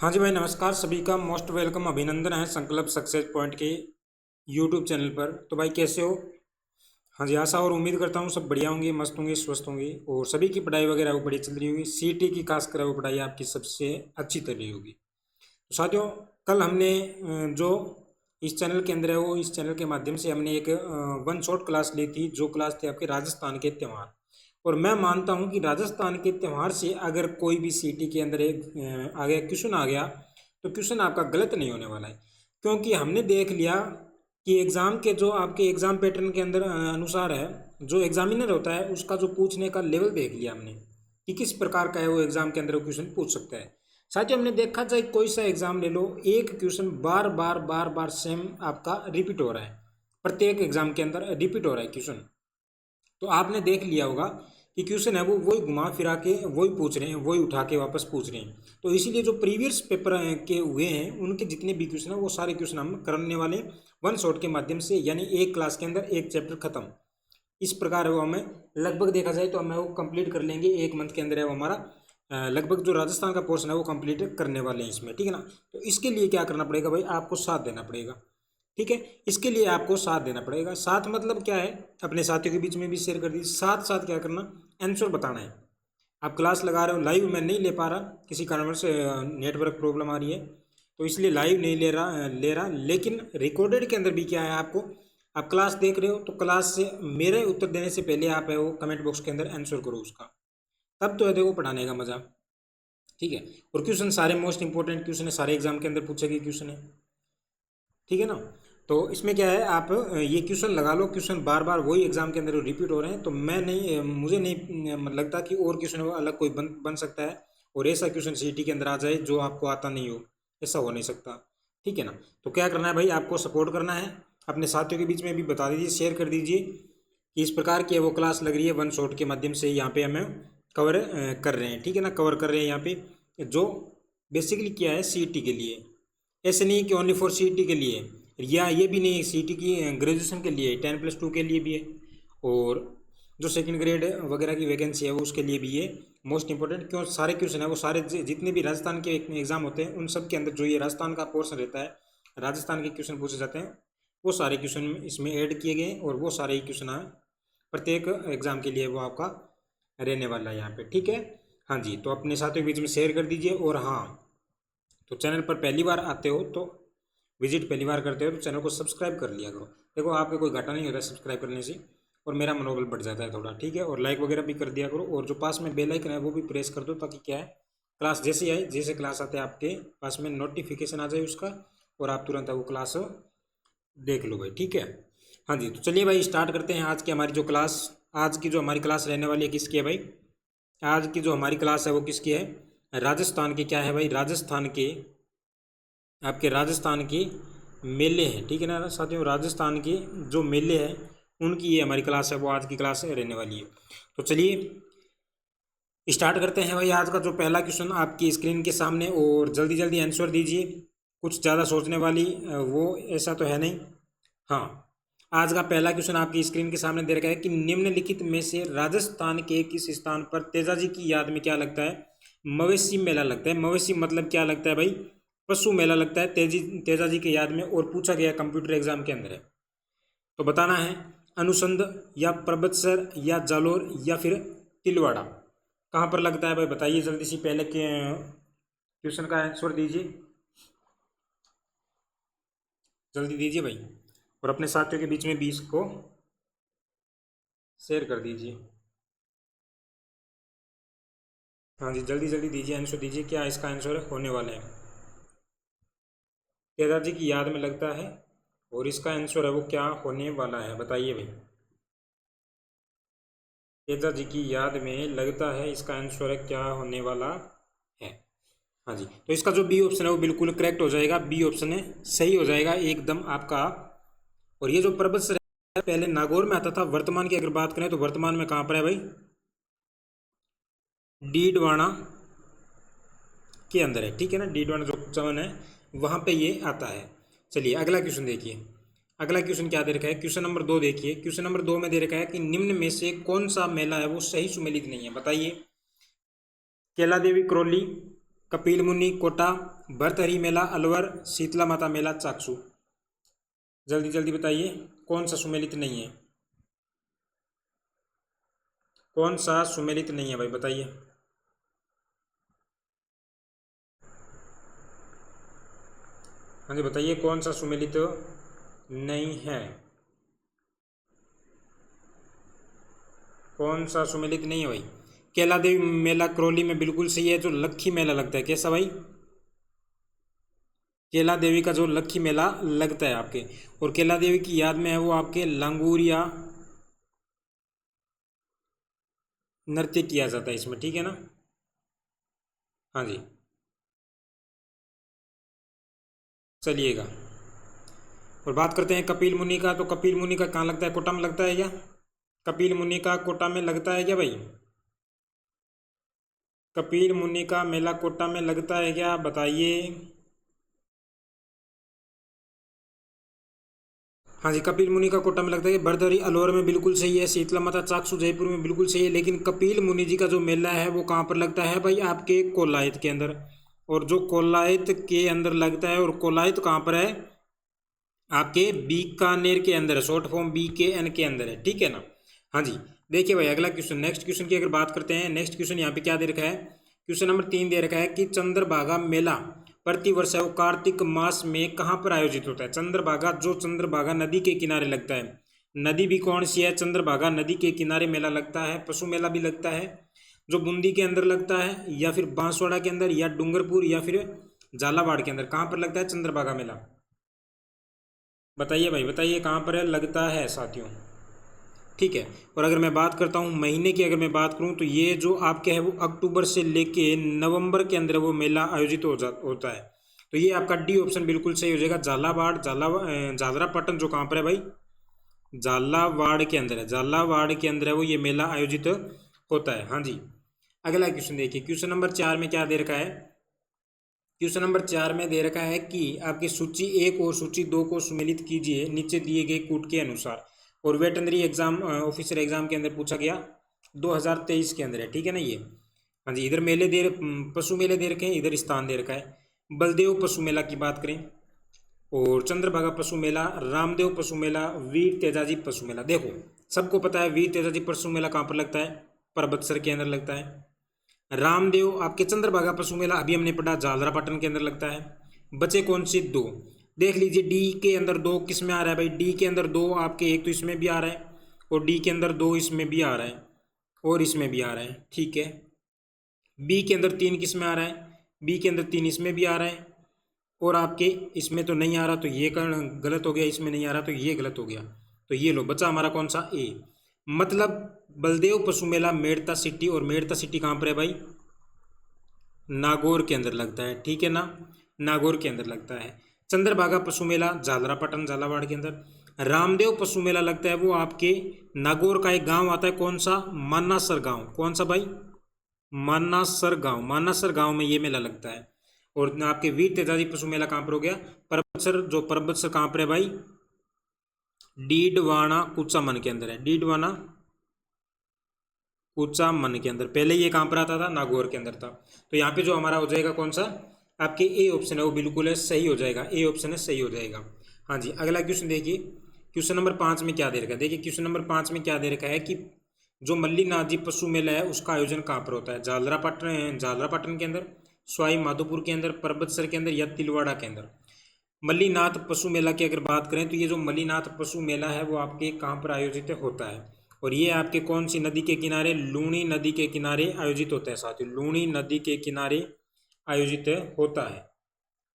हाँ जी भाई, नमस्कार। सभी का मोस्ट वेलकम, अभिनंदन है संकल्प सक्सेस पॉइंट के यूट्यूब चैनल पर। तो भाई कैसे हो? हाँ जी, आशा और उम्मीद करता हूँ सब बढ़िया होंगे, मस्त होंगे, स्वस्थ होंगे और सभी की पढ़ाई वगैरह वो बढ़िया चल रही होगी। सीटी की खासकर वो पढ़ाई आपकी सबसे अच्छी चल रही होगी। तो साथियों, कल हमने जो इस चैनल के अंदर है वो इस चैनल के माध्यम से हमने एक वन शॉट क्लास ली थी, जो क्लास थी आपके राजस्थान के त्यौहार। और मैं मानता हूं कि राजस्थान के त्यौहार से अगर कोई भी सीटी के अंदर एक आ गया क्वेश्चन आ गया, तो क्वेश्चन आपका गलत नहीं होने वाला है। क्योंकि हमने देख लिया कि एग्ज़ाम के जो आपके एग्ज़ाम पैटर्न के अंदर अनुसार है, जो एग्जामिनर होता है उसका जो पूछने का लेवल देख लिया हमने कि किस प्रकार का है वो एग्ज़ाम के अंदर क्वेश्चन पूछ सकता है। साथियों, हमने देखा चाहे कोई सा एग्ज़ाम ले लो, एक क्वेश्चन बार बार बार बार सेम आपका रिपीट हो रहा है। प्रत्येक एग्ज़ाम के अंदर रिपीट हो रहा है क्वेश्चन। तो आपने देख लिया होगा कि क्वेश्चन है वो वही घुमा फिरा के वही पूछ रहे हैं, वही उठा के वापस पूछ रहे हैं। तो इसीलिए जो प्रीवियस पेपर के हुए हैं उनके जितने भी क्वेश्चन हैं वो सारे क्वेश्चन हम करने वाले वन शॉट के माध्यम से, यानी एक क्लास के अंदर एक चैप्टर खत्म। इस प्रकार वो हमें लगभग देखा जाए तो हमें वो कंप्लीट कर लेंगे एक मंथ के अंदर है वो हमारा लगभग जो राजस्थान का पोर्शन है वो कंप्लीट करने वाले हैं इसमें, ठीक है ना। तो इसके लिए क्या करना पड़ेगा भाई, आपको साथ देना पड़ेगा, ठीक है। इसके लिए आपको साथ देना पड़ेगा। साथ मतलब क्या है, अपने साथियों के बीच में भी शेयर कर दीजिए। साथ साथ क्या करना, आंसर बताना है। आप क्लास लगा रहे हो, लाइव मैं नहीं ले पा रहा, किसी कारणवश नेटवर्क प्रॉब्लम आ रही है, तो इसलिए लाइव नहीं ले रहा। लेकिन रिकॉर्डेड के अंदर भी क्या है, आपको आप क्लास देख रहे हो तो क्लास से मेरे उत्तर देने से पहले आप है वो कमेंट बॉक्स के अंदर आंसर करो उसका, तब तो है देखो पढ़ाने का मजा, ठीक है। और क्वेश्चन सारे मोस्ट इंपॉर्टेंट क्वेश्चन है, सारे एग्जाम के अंदर पूछे गए क्वेश्चन है, ठीक है ना। तो इसमें क्या है, आप ये क्वेश्चन लगा लो, क्वेश्चन बार बार वही एग्जाम के अंदर रिपीट हो रहे हैं, तो मैं नहीं मुझे नहीं लगता कि और क्वेश्चन अलग कोई बन सकता है और ऐसा क्वेश्चन सीटी के अंदर आ जाए जो आपको आता नहीं हो, ऐसा हो नहीं सकता, ठीक है ना। तो क्या करना है भाई, आपको सपोर्ट करना है, अपने साथियों के बीच में भी बता दीजिए, शेयर कर दीजिए कि इस प्रकार की वो क्लास लग रही है वन शॉट के माध्यम से, यहाँ पे हमें कवर कर रहे हैं, ठीक है ना। कवर कर रहे हैं यहाँ पे जो बेसिकली क्या है सीटी के लिए, ऐसे नहीं कि ओनली फॉर सीटी के लिए, या ये भी नहीं सीटी की ग्रेजुएशन के लिए 10+2 के लिए भी है, और जो सेकंड ग्रेड वगैरह की वैकेंसी है वो उसके लिए भी ये मोस्ट इंपॉर्टेंट। क्यों सारे क्वेश्चन है वो सारे जितने भी राजस्थान के एग्जाम होते हैं उन सब के अंदर जो ये राजस्थान का पोर्शन रहता है, राजस्थान के क्वेश्चन पूछे जाते हैं, वो सारे क्वेश्चन इसमें ऐड किए गए और वो सारे ही क्वेश्चन प्रत्येक एग्जाम के लिए वो आपका रहने वाला है यहाँ पे, ठीक है। हाँ जी, तो अपने साथियों के बीच में शेयर कर दीजिए। और हाँ, तो चैनल पर पहली बार आते हो तो विजिट पहली बार करते हो तो चैनल को सब्सक्राइब कर लिया करो। देखो आपको कोई घाटा नहीं होता सब्सक्राइब करने से, और मेरा मनोबल बढ़ जाता है थोड़ा, ठीक है। और लाइक वगैरह भी कर दिया करो, और जो पास में बेल आइकन है वो भी प्रेस कर दो, ताकि क्या है, क्लास जैसे आए, जैसे क्लास आते हैं आपके पास में नोटिफिकेशन आ जाए उसका, और आप तुरंत वो क्लास देख लो भाई, ठीक है। हाँ जी, तो चलिए भाई स्टार्ट करते हैं आज की हमारी जो क्लास। आज की जो हमारी क्लास रहने वाली है किसकी है भाई, आज की जो हमारी क्लास है वो किसकी है, राजस्थान के क्या है भाई, राजस्थान के आपके राजस्थान के मेले हैं, ठीक है ना साथियों। राजस्थान के जो मेले हैं उनकी ये हमारी क्लास है, वो आज की क्लास रहने वाली है। तो चलिए स्टार्ट करते हैं भाई। आज का जो पहला क्वेश्चन आपकी स्क्रीन के सामने, और जल्दी जल्दी आंसर दीजिए, कुछ ज़्यादा सोचने वाली वो ऐसा तो है नहीं। हाँ, आज का पहला क्वेश्चन आपकी स्क्रीन के सामने दे रखा है कि निम्नलिखित में से राजस्थान के किस स्थान पर तेजाजी की याद में क्या लगता है, मवेशी मेला लगता है। मवेशी मतलब क्या लगता है भाई, पशु मेला लगता है तेजाजी की याद में, और पूछा गया कंप्यूटर एग्जाम के अंदर है। तो बताना है अनुसंध या परबतसर या जालोर या फिर तिलवाड़ा, कहाँ पर लगता है भाई बताइए जल्दी से, पहले के क्वेश्चन का आंसर दीजिए, जल्दी दीजिए भाई, और अपने साथियों के बीच में 20 को शेयर कर दीजिए। हाँ जी, जल्दी जल्दी दीजिए, आंसर दीजिए, क्या इसका आंसर होने वाला है। केदार जी की याद में लगता है, और इसका आंसर है वो क्या होने वाला है, बताइए भाई। केदार जी की याद में लगता है, इसका आंसर है क्या होने वाला है। हाँ जी, तो इसका जो बी ऑप्शन है वो बिल्कुल करेक्ट हो जाएगा, बी ऑप्शन है सही हो जाएगा एकदम आपका। और ये जो पर्वत सर है पहले नागौर में आता था, वर्तमान की अगर बात करें तो वर्तमान में कहाँ पर है भाई, डीडवाना के अंदर है, ठीक है ना। डीडवाना जो चवन है वहाँ पे ये आता है। चलिए अगला क्वेश्चन देखिए, अगला क्वेश्चन क्या दे रखा है, क्वेश्चन नंबर 2 देखिए। क्वेश्चन नंबर 2 में दे रखा है कि निम्न में से कौन सा मेला है वो सही सुमेलित नहीं है, बताइए। कैला देवी क्रोली, कपिल मुनि कोटा, भर्तहरि मेला अलवर, शीतला माता मेला चाकसू। जल्दी जल्दी बताइए कौन सा सुमेलित नहीं है, कौन सा सुमेलित नहीं है भाई बताइए। हाँ जी बताइए कौन सा सुमेलित नहीं है, कौन सा सुमेलित नहीं है भाई। केला देवी मेला करौली में बिल्कुल सही है, जो लक्खी मेला लगता है। कैसा भाई? केला देवी का जो लक्खी मेला लगता है आपके, और केला देवी की याद में है वो आपके लांगूरिया नृत्य किया जाता है इसमें, ठीक है ना। हाँ जी चलिएगा, और बात करते हैं कपिल मुनि का। तो कपिल मुनि का कहाँ लगता है, कोटा में लगता है क्या? कपिल मुनि का कोटा में लगता है क्या भाई? कपिल मुनि का मेला कोटा में लगता है क्या, बताइए। हाँ जी कपिल मुनि का कोटा में लगता है। भरतहरि अलवर में बिल्कुल सही है, शीतला माता चाकसू जयपुर में बिल्कुल सही है, लेकिन कपिल मुनि जी का जो मेला है वो कहाँ पर लगता है भाई? आपके कोलायत के अंदर। और जो कोलायत के अंदर लगता है, और कोलायत कहाँ पर है? आपके बीकानेर के अंदर है, शॉर्ट फॉर्म BKN के अंदर है, ठीक है ना। हाँ जी देखिए भाई अगला क्वेश्चन, नेक्स्ट क्वेश्चन की अगर बात करते हैं, नेक्स्ट क्वेश्चन यहाँ पे क्या दे रखा है, क्वेश्चन नंबर 3 दे रखा है कि चंद्रभागा मेला प्रतिवर्ष है वो कार्तिक मास में कहाँ पर आयोजित होता है। चंद्रभागा जो चंद्रभागा नदी के किनारे लगता है, नदी भी कौन सी है? चंद्रभागा नदी के किनारे मेला लगता है। पशु मेला भी लगता है जो बूंदी के अंदर लगता है, या फिर बांसवाड़ा के अंदर, या डूंगरपुर, या फिर झालावाड़ के अंदर। कहाँ पर लगता है चंद्रभागा मेला, बताइए भाई बताइए कहाँ पर है लगता है साथियों, ठीक है। और अगर मैं बात करता हूँ महीने की, अगर मैं बात करूँ तो ये जो आपके है वो अक्टूबर से लेके नवंबर के अंदर वो मेला आयोजित होता है। तो ये आपका डी ऑप्शन बिल्कुल सही हो जाएगा। झालावाड़ झालरापाटन जो कहाँ पर है भाई? झालावाड़ के अंदर है, झालावाड़ के अंदर है वो ये मेला आयोजित होता है। हाँ जी अगला क्वेश्चन देखिए, क्वेश्चन नंबर 4 में क्या दे रखा है। क्वेश्चन नंबर 4 में दे रखा है कि आपकी सूची 1 और सूची 2 को सुमेलित कीजिए नीचे दिए गए कूट के अनुसार। और वेटनरी एग्जाम ऑफिसर एग्जाम के अंदर पूछा गया 2023 के अंदर है, ठीक है ना ये। हाँ जी इधर पशु मेले दे रखे हैं, इधर स्थान दे रखा है। बलदेव पशु मेला की बात करें, और चंद्रभागा पशु मेला, रामदेव पशु मेला, वीर तेजाजी पशु मेला। देखो सबको पता है वीर तेजाजी पशु मेला कहाँ पर लगता है? परबतसर के अंदर लगता है। रामदेव आपके चंद्रभागा पशु मेला अभी हमने पढ़ा झालरापाटन के अंदर लगता है। बचे कौन से 2? देख लीजिए डी के अंदर 2 किस में आ रहा है भाई? डी के अंदर 2 आपके एक तो इसमें भी आ रहा है, और डी के अंदर 2 इसमें भी आ रहा है, और इसमें भी आ रहा है, ठीक है। बी के अंदर 3 किस में आ रहा है? बी के अंदर 3 इसमें भी आ रहा है, और आपके इसमें तो नहीं आ रहा, तो ये गलत हो गया, इसमें नहीं आ रहा तो ये गलत हो गया। तो ये लो बचा हमारा कौन सा? ए। मतलब बलदेव पशु मेला मेड़ता सिटी, और मेड़ता सिटी कहाँ पर है भाई? नागौर के अंदर लगता है, ठीक है ना, नागौर के अंदर लगता है। चंद्रभागा पशु मेला झालरापाटन झालावाड़ के अंदर। रामदेव पशु मेला लगता है वो आपके नागौर का एक गांव आता है, कौन सा? मानासर गांव। कौन सा भाई? मानासर गांव, मानासर गांव में ये मेला लगता है। और आपके वीर तेजाजी पशु मेला कहाँ पर हो गया? परबतसर, जो परबतसर कहाँ पर है भाई? डीडवाना कुचामन के अंदर है, डीडवाना कुचामन के अंदर। पहले ये कहाँ पर आता था? नागौर के अंदर था। तो यहाँ पे जो हमारा हो जाएगा कौन सा? आपके ए ऑप्शन है वो बिल्कुल है सही हो जाएगा, ए ऑप्शन है सही हो जाएगा। हाँ जी अगला क्वेश्चन देखिए, क्वेश्चन नंबर 5 में क्या दे रखा है। देखिए क्वेश्चन नंबर 5 में क्या दे रखा है कि जो मल्लीनाथ जी पशु मेला है उसका आयोजन कहाँ पर होता है? झालरापाटन के अंदर, सवाई माधोपुर के अंदर, परबतसर के अंदर, या तिलवाड़ा के अंदर। मल्लीनाथ पशु मेला की अगर बात करें तो ये जो मल्लीनाथ पशु मेला है वो आपके कहाँ पर आयोजित होता है? और ये आपके कौन सी नदी के किनारे? लूणी नदी के किनारे आयोजित होता है साथियों, लूणी नदी के किनारे आयोजित होता है।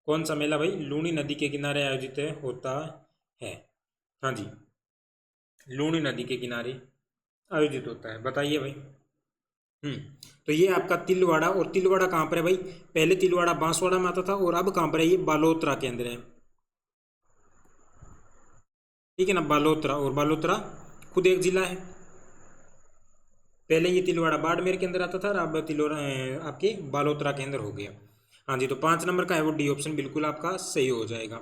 कौन सा मेला भाई? लूणी नदी के किनारे आयोजित होता है। हाँ जी लूणी नदी के किनारे आयोजित होता है, बताइए भाई। तो ये आपका तिलवाड़ा, और तिलवाड़ा कहाँ पर है भाई? पहले तिलवाड़ा बांसवाड़ा में आता था, और अब कहाँ पर है? ये बालोतरा के अंदर है, ठीक है ना, बालोतरा। और बालोतरा खुद एक जिला है। पहले ये तिलवाड़ा बाड़मेर के अंदर आता था, और अब तिलोरा आपके बालोतरा के अंदर हो गया। हाँ जी तो 5 नंबर का है वो डी ऑप्शन बिल्कुल आपका सही हो जाएगा।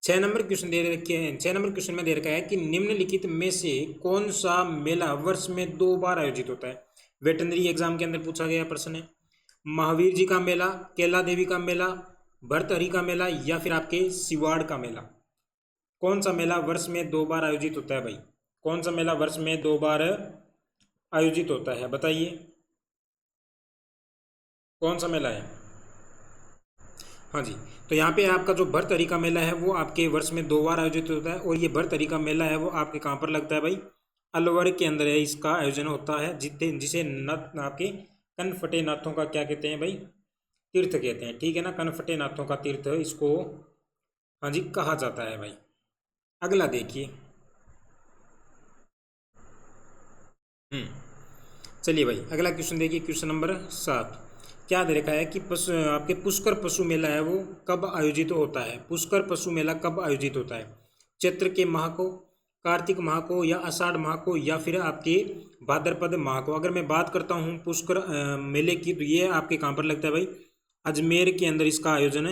6 नंबर क्वेश्चन दे रखे हैं, 6 नंबर क्वेश्चन में दे रखा है कि निम्नलिखित में से कौन सा मेला वर्ष में 2 बार आयोजित होता है? वेटनरी एग्जाम के अंदर पूछा गया प्रश्न है। महावीर जी का मेला, कैला देवी का मेला, भर्तहरि का मेला या फिर आपके सिवाड़ का मेला। कौन सा मेला वर्ष में 2 बार आयोजित होता है भाई? कौन सा मेला वर्ष में 2 बार आयोजित होता है, बताइए कौन सा मेला है? हाँ जी, तो यहाँ पे आपका जो भर्तहरि का मेला है वो आपके वर्ष में 2 बार आयोजित होता है। और ये भर्तहरि का मेला है वो आपके कहाँ पर लगता है भाई? अलवर के अंदर है इसका आयोजन होता है, जिसे नथ आपके कनफटे नाथों का क्या कहते हैं भाई? तीर्थ कहते हैं, ठीक है ना। कनफटे नाथों का तीर्थ इसको हाँ जी कहा जाता है भाई। अगला देखिए। चलिए भाई अगला क्वेश्चन देखिए, क्वेश्चन नंबर 7। क्या दे रखा है कि आपके पुष्कर पशु मेला है वो कब आयोजित होता है? पुष्कर पशु मेला कब आयोजित होता है? चैत्र के माह को, कार्तिक माह को, या आषाढ़ माह को, या फिर आपके भाद्रपद माह को? अगर मैं बात करता हूँ पुष्कर मेले की, तो ये आपके कहाँ पर लगता है भाई? अजमेर के अंदर इसका आयोजन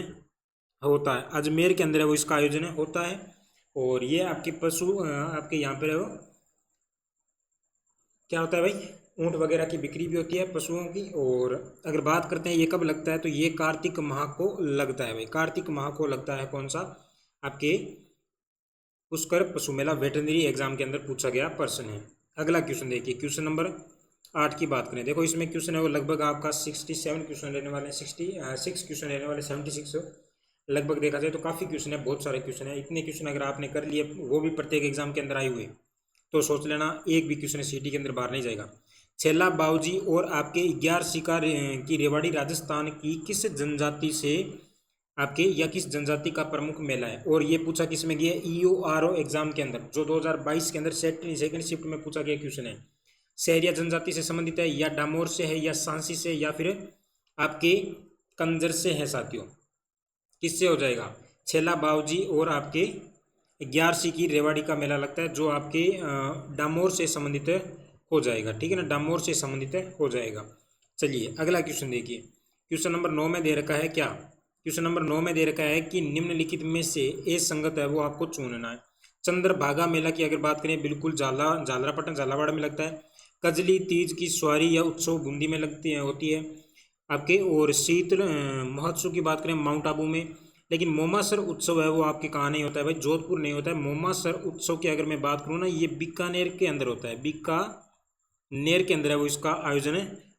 होता है। अजमेर के अंदर है वो इसका आयोजन होता है। और ये आपके पशु आपके यहाँ पर है वो क्या होता है भाई? ऊँट वगैरह की बिक्री भी होती है पशुओं की। और अगर बात करते हैं ये कब लगता है, तो ये कार्तिक माह को लगता है भाई। कार्तिक माह को लगता है कौन सा? आपके पुष्कर पशु मेला। वेटरनरी एग्जाम के अंदर पूछा गया प्रश्न है। अगला क्वेश्चन देखिए, क्वेश्चन नंबर 8 की बात करें। देखो इसमें क्वेश्चन है वो लगभग आपका 67 क्वेश्चन रहने वाले, 66 क्वेश्चन रहने वाले, 76 लगभग देखा जाए तो काफ़ी क्वेश्चन है, बहुत सारे क्वेश्चन है। इतने क्वेश्चन अगर आपने कर लिए, वो भी प्रत्येक एग्जाम के अंदर आए हुए, तो सोच लेना एक भी क्वेश्चन सीटी के अंदर बाहर नहीं जाएगा। छेला बाऊजी और आपके 11 शिकार की रेवाड़ी राजस्थान की किस जनजाति से आपके या किस जनजाति का प्रमुख मेला है? और ये पूछा किस में गया? EORO एग्जाम के अंदर, जो 2022 के अंदर सेकंड शिफ्ट में पूछा गया क्वेश्चन है। सहरिया जनजाति से संबंधित है, या डामोर से है, या सांसी से, या फिर आपके कंजर से है साथियों? किससे हो जाएगा? छेला बाऊजी और आपके 11 की रेवाड़ी का मेला लगता है, जो आपके डामोर से संबंधित हो जाएगा, ठीक है ना। डामोर से संबंधित हो जाएगा। चलिए अगला क्वेश्चन देखिए, क्वेश्चन नंबर 9 में दे रखा है क्या? क्वेश्चन नंबर 9 में दे रखा है कि निम्नलिखित में से ए संगत है वो आपको चुनना है। चंद्रभागा मेला की अगर बात करें, बिल्कुल झालरापाटन झालावाड़ में लगता है। कजली तीज की सवारी या उत्सव बूंदी में लगती है होती है आपके। और शीतल महोत्सव की बात करें माउंट आबू में। लेकिन मोमासर उत्सव है वो आपके कहाँ नहीं होता है भाई? जोधपुर नहीं होता है। मोमासर उत्सव की अगर मैं बात करूँ ना, ये बीकानेर के अंदर होता है, बीकानेर के अंदर है वो इसका आयोजन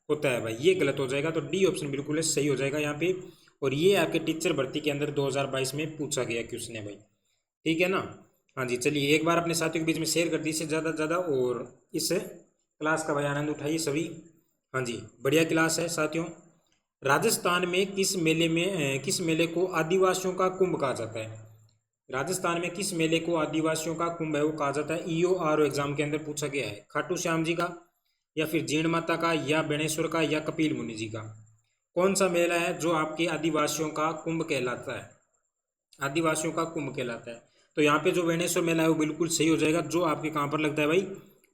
होता है भाई। ये गलत हो जाएगा, तो डी ऑप्शन बिल्कुल है सही हो जाएगा यहाँ पे। और ये आपके टीचर भर्ती के अंदर 2022 में पूछा गया क्वेश्चन है भाई, ठीक है ना। हाँ जी, चलिए एक बार अपने साथियों के बीच में शेयर कर दीजिए ज़्यादा से ज़्यादा, और इस क्लास का भाई आनंद उठाइए सभी। हाँ जी, बढ़िया क्लास है साथियों। राजस्थान में किस मेले को आदिवासियों का कुंभ कहा जाता है? राजस्थान में किस मेले को आदिवासियों का कुंभ है वो कहा जाता है? EORO एग्जाम के अंदर पूछा गया है। खाटू श्याम जी का, या फिर जीण माता का, या बेणेश्वर का, या कपिल मुनि जी का? कौन सा मेला है जो आपके आदिवासियों का कुंभ कहलाता है? आदिवासियों का कुंभ कहलाता है। तो यहाँ पे जो बेणेश्वर मेला है वो बिल्कुल सही हो जाएगा, जो आपके कहाँ पर लगता है भाई?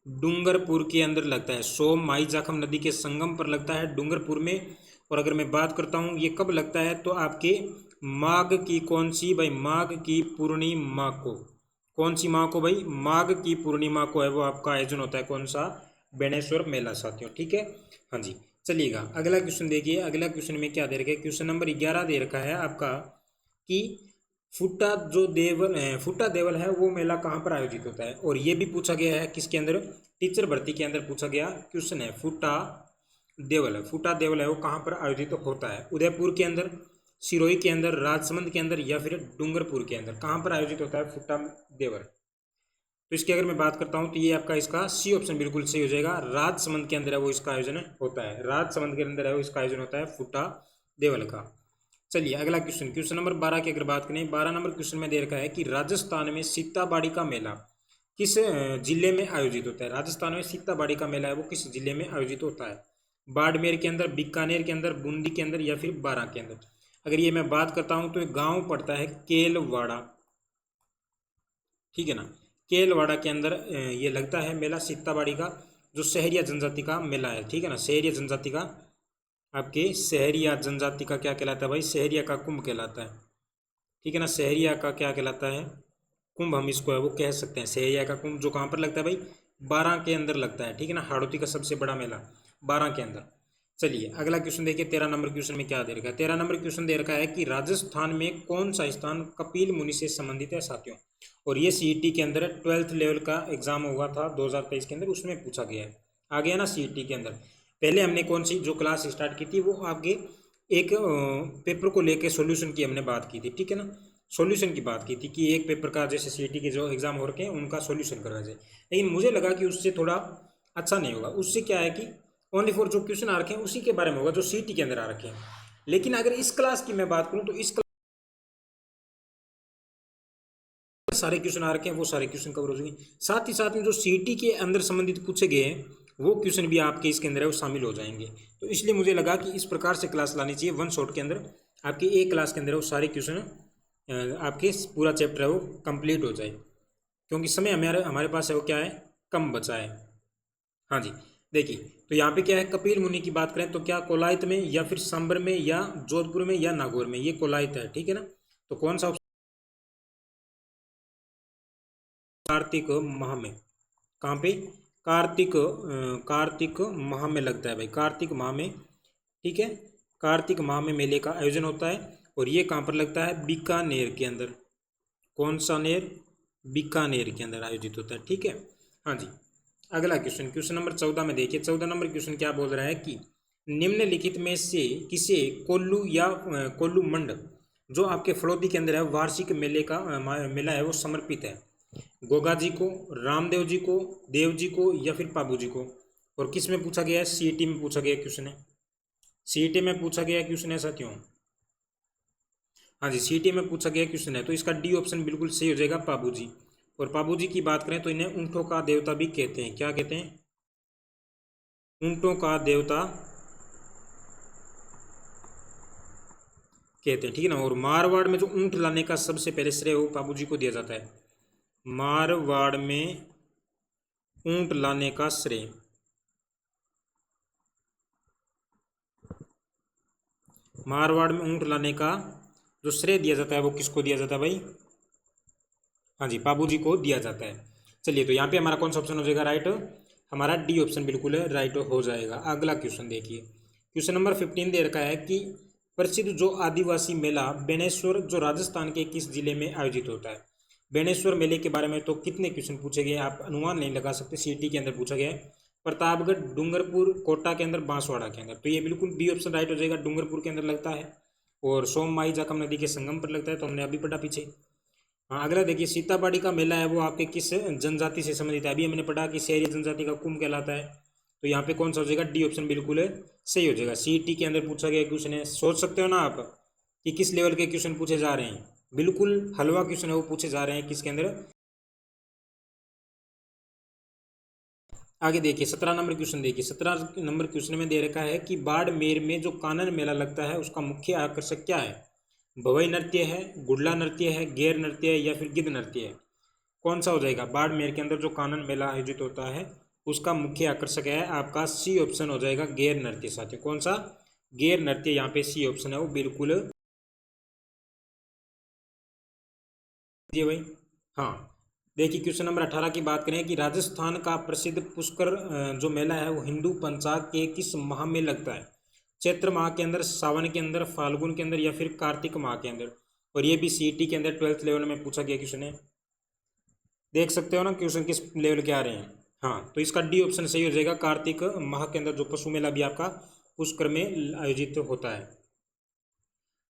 डूंगरपुर के अंदर लगता है। सोम माई जाखम नदी के संगम पर लगता है डूंगरपुर में। और अगर मैं बात करता हूँ ये कब लगता है, तो आपके माघ की कौन सी भाई? माघ की पूर्णिमा को। कौन सी माह को भाई? माघ की पूर्णिमा को है वो आपका आयोजन होता है। कौन सा? बेणेश्वर मेला साथियों, ठीक है। हाँ जी, चलिएगा अगला क्वेश्चन देखिए। अगला क्वेश्चन में क्या दे रखा है? क्वेश्चन नंबर 11 दे रखा है आपका कि फुट्टा देवल है वो मेला कहाँ पर आयोजित होता है? और ये भी पूछा गया है किसके अंदर? टीचर भर्ती के अंदर पूछा गया क्वेश्चन है। फुट्टा देवल है वो कहाँ पर आयोजित होता है? उदयपुर के अंदर, सिरोही के अंदर, राजसमंद के अंदर, या फिर डूंगरपुर के अंदर? कहाँ पर आयोजित होता है फुट्टा देवल? तो इसकी अगर मैं बात करता हूँ तो ये आपका इसका सी ऑप्शन बिल्कुल सही हो जाएगा। राजसमंद के अंदर है वो इसका आयोजन होता है। राजसमंद के अंदर है वो इसका आयोजन होता है फुट्टा देवल का। चलिए अगला क्वेश्चन, क्वेश्चन नंबर 12 की अगर बात करें, 12 नंबर क्वेश्चन में दे रखा है कि राजस्थान में सीताबाड़ी का मेला किस जिले में आयोजित होता है? राजस्थान में सीताबाड़ी का मेला है वो किस जिले में आयोजित होता है? बाड़मेर के अंदर, बीकानेर के अंदर, बूंदी के अंदर, या फिर बारां के अंदर? अगर ये मैं बात करता हूँ तो एक गाँव पड़ता है केलवाड़ा, ठीक है ना। केलवाड़ा के अंदर ये लगता है मेला सीताबाड़ी का, जो सहरिया जनजाति का मेला है, ठीक है ना। सहरिया जनजाति का, आपके सहरिया जनजाति का क्या कहलाता है भाई? सहरिया का कुंभ कहलाता है, ठीक है ना। सहरिया का क्या कहलाता है? कुंभ हम इसको है वो कह सकते हैं। सहरिया का कुंभ जो कहाँ पर लगता है भाई? बारां के अंदर लगता है, ठीक है ना। हाड़ौती का सबसे बड़ा मेला बारां के अंदर। चलिए अगला क्वेश्चन देखिए, 13 नंबर क्वेश्चन में क्या दे रखा है। 13 नंबर क्वेश्चन दे रखा है कि राजस्थान में कौन सा स्थान कपिल मुनि से संबंधित है साथियों। और ये सीईटी के अंदर 12th लेवल का एग्जाम हुआ था 2023 के अंदर, उसमें पूछा गया है। आ गया ना सीईटी के अंदर। पहले हमने कौन सी जो क्लास स्टार्ट की थी वो आगे एक पेपर को लेके सॉल्यूशन की हमने बात की थी, ठीक है ना। सॉल्यूशन की बात की थी कि एक पेपर का जैसे सीईटी के जो एग्जाम हो रखे हैं उनका सॉल्यूशन करवा जाए, लेकिन मुझे लगा कि उससे थोड़ा अच्छा नहीं होगा। उससे क्या है कि ओनली फॉर जो क्वेश्चन आ रखे हैं उसी के बारे में होगा जो सीईटी के अंदर आ रखे हैं। लेकिन अगर इस क्लास की मैं बात करूं तो इस सारे क्वेश्चन आ रखे हैं वो सारे क्वेश्चन कवर हो जाएंगे। साथ ही साथ में जो सीईटी के अंदर संबंधित पूछे गए हैं वो क्वेश्चन भी आपके इसके अंदर है वो शामिल हो जाएंगे। तो इसलिए मुझे लगा कि इस प्रकार से क्लास लानी चाहिए, वन शॉट के अंदर आपकी एक क्लास के अंदर वो सारे क्वेश्चन आपके पूरा चैप्टर है वो कंप्लीट हो जाए, क्योंकि समय हमारे हमारे पास है वो क्या है, कम बचा है। हाँ जी, देखिए तो यहाँ पे क्या है, कपिल मुनि की बात करें तो क्या कोलायत में या फिर सांबर में या जोधपुर में या नागौर में, ये कोलायत है, ठीक है ना। तो कौन सा कार्तिक माह में, कहाँ पे, कार्तिक माह में लगता है भाई, कार्तिक माह में, ठीक है। कार्तिक माह में मेले का आयोजन होता है और ये कहाँ पर लगता है, बीकानेर के अंदर। कौन सा नेर, बीकानेर के अंदर आयोजित होता है, ठीक है। हाँ जी, अगला क्वेश्चन, क्वेश्चन नंबर 14 में देखिए। 14 नंबर क्वेश्चन क्या बोल रहा है कि निम्नलिखित में से किसे कोल्लू या कोल्लू मंड जो आपके फलोदी के अंदर है वार्षिक मेले का मेला है वो समर्पित है। गोगा जी को, रामदेव जी को, देव जी को या फिर पाबू जी को। और किस में पूछा गया है, सीईटी में पूछा गया क्वेश्चन है, सीईटी में पूछा गया क्वेश्चन है साथियों। हाँ जी, सीईटी में पूछा गया क्वेश्चन है, तो इसका डी ऑप्शन बिल्कुल सही हो जाएगा, पाबू जी। और पाबू जी की बात करें तो इन्हें ऊँटों का देवता भी कहते हैं। क्या कहते हैं, ऊँटों का देवता कहते हैं, ठीक है ना। और मारवाड़ में जो ऊँट लाने का सबसे पहले श्रेय वो पाबू जी को दिया जाता है। मारवाड़ में ऊँट लाने का श्रेय, मारवाड़ में ऊँट लाने का जो श्रेय दिया जाता है वो किसको दिया जाता है भाई, हाँ जी, पाबू जी को दिया जाता है। चलिए तो यहाँ पे हमारा कौन सा ऑप्शन हो जाएगा राइट, हमारा डी ऑप्शन बिल्कुल है राइट हो जाएगा। अगला क्वेश्चन देखिए, क्वेश्चन नंबर 15 दे रखा है कि प्रसिद्ध जो आदिवासी मेला बेणेश्वर जो राजस्थान के किस जिले में आयोजित होता है। बेणेश्वर मेले के बारे में तो कितने क्वेश्चन पूछे गए, आप अनुमान नहीं लगा सकते, सीईटी के अंदर पूछा गया है। प्रतापगढ़, डूंगरपुर, कोटा के अंदर, बांसवाड़ा के अंदर, तो ये बिल्कुल बी ऑप्शन राइट हो जाएगा। डूंगरपुर के अंदर लगता है और सोममाई जाखम नदी के संगम पर लगता है, तो हमने अभी पढ़ा पीछे। हाँ, अगला देखिए, सीताबाड़ी का मेला है वो आपके किस जनजाति से संबंधित है। अभी हमने पढ़ा कि शहरी जनजाति का कुंभ कहलाता है, तो यहाँ पे कौन सा हो जाएगा, डी ऑप्शन बिल्कुल सही हो जाएगा। सीईटी के अंदर पूछा गया क्वेश्चन है, सोच सकते हो ना आप कि किस लेवल के क्वेश्चन पूछे जा रहे हैं, बिल्कुल हलवा क्वेश्चन है वो पूछे जा रहे हैं किसके अंदर। आगे देखिए 17 नंबर क्वेश्चन देखिए। 17 नंबर क्वेश्चन में दे रखा है कि बाड़मेर में जो कानन मेला लगता है उसका मुख्य आकर्षक क्या है। भवई नृत्य है, गुडला नृत्य है, गैर नृत्य है या फिर गिद्ध नृत्य है। कौन सा हो जाएगा, बाड़मेर के अंदर जो कानन मेला आयोजित होता है उसका मुख्य आकर्षक है आपका सी ऑप्शन हो जाएगा, गैर नृत्य साथियों। कौन सा, गैर नृत्य, यहाँ पे सी ऑप्शन है वो बिल्कुल जी भाई। हाँ, देखिए क्वेश्चन नंबर 18 की बात करें कि राजस्थान का प्रसिद्ध पुष्कर जो मेला है वो हिंदू पंचाग के किस माह में लगता है। चैत्र माह के अंदर, सावन के अंदर, फाल्गुन के अंदर या फिर कार्तिक माह के अंदर। और ये भी सीईटी के अंदर 12th लेवल में पूछा गया क्वेश्चन है, देख सकते हो ना क्वेश्चन किस लेवल के आ रहे हैं। हाँ, तो इसका डी ऑप्शन सही हो जाएगा, कार्तिक माह के अंदर जो पशु मेला भी आपका पुष्कर में आयोजित होता है।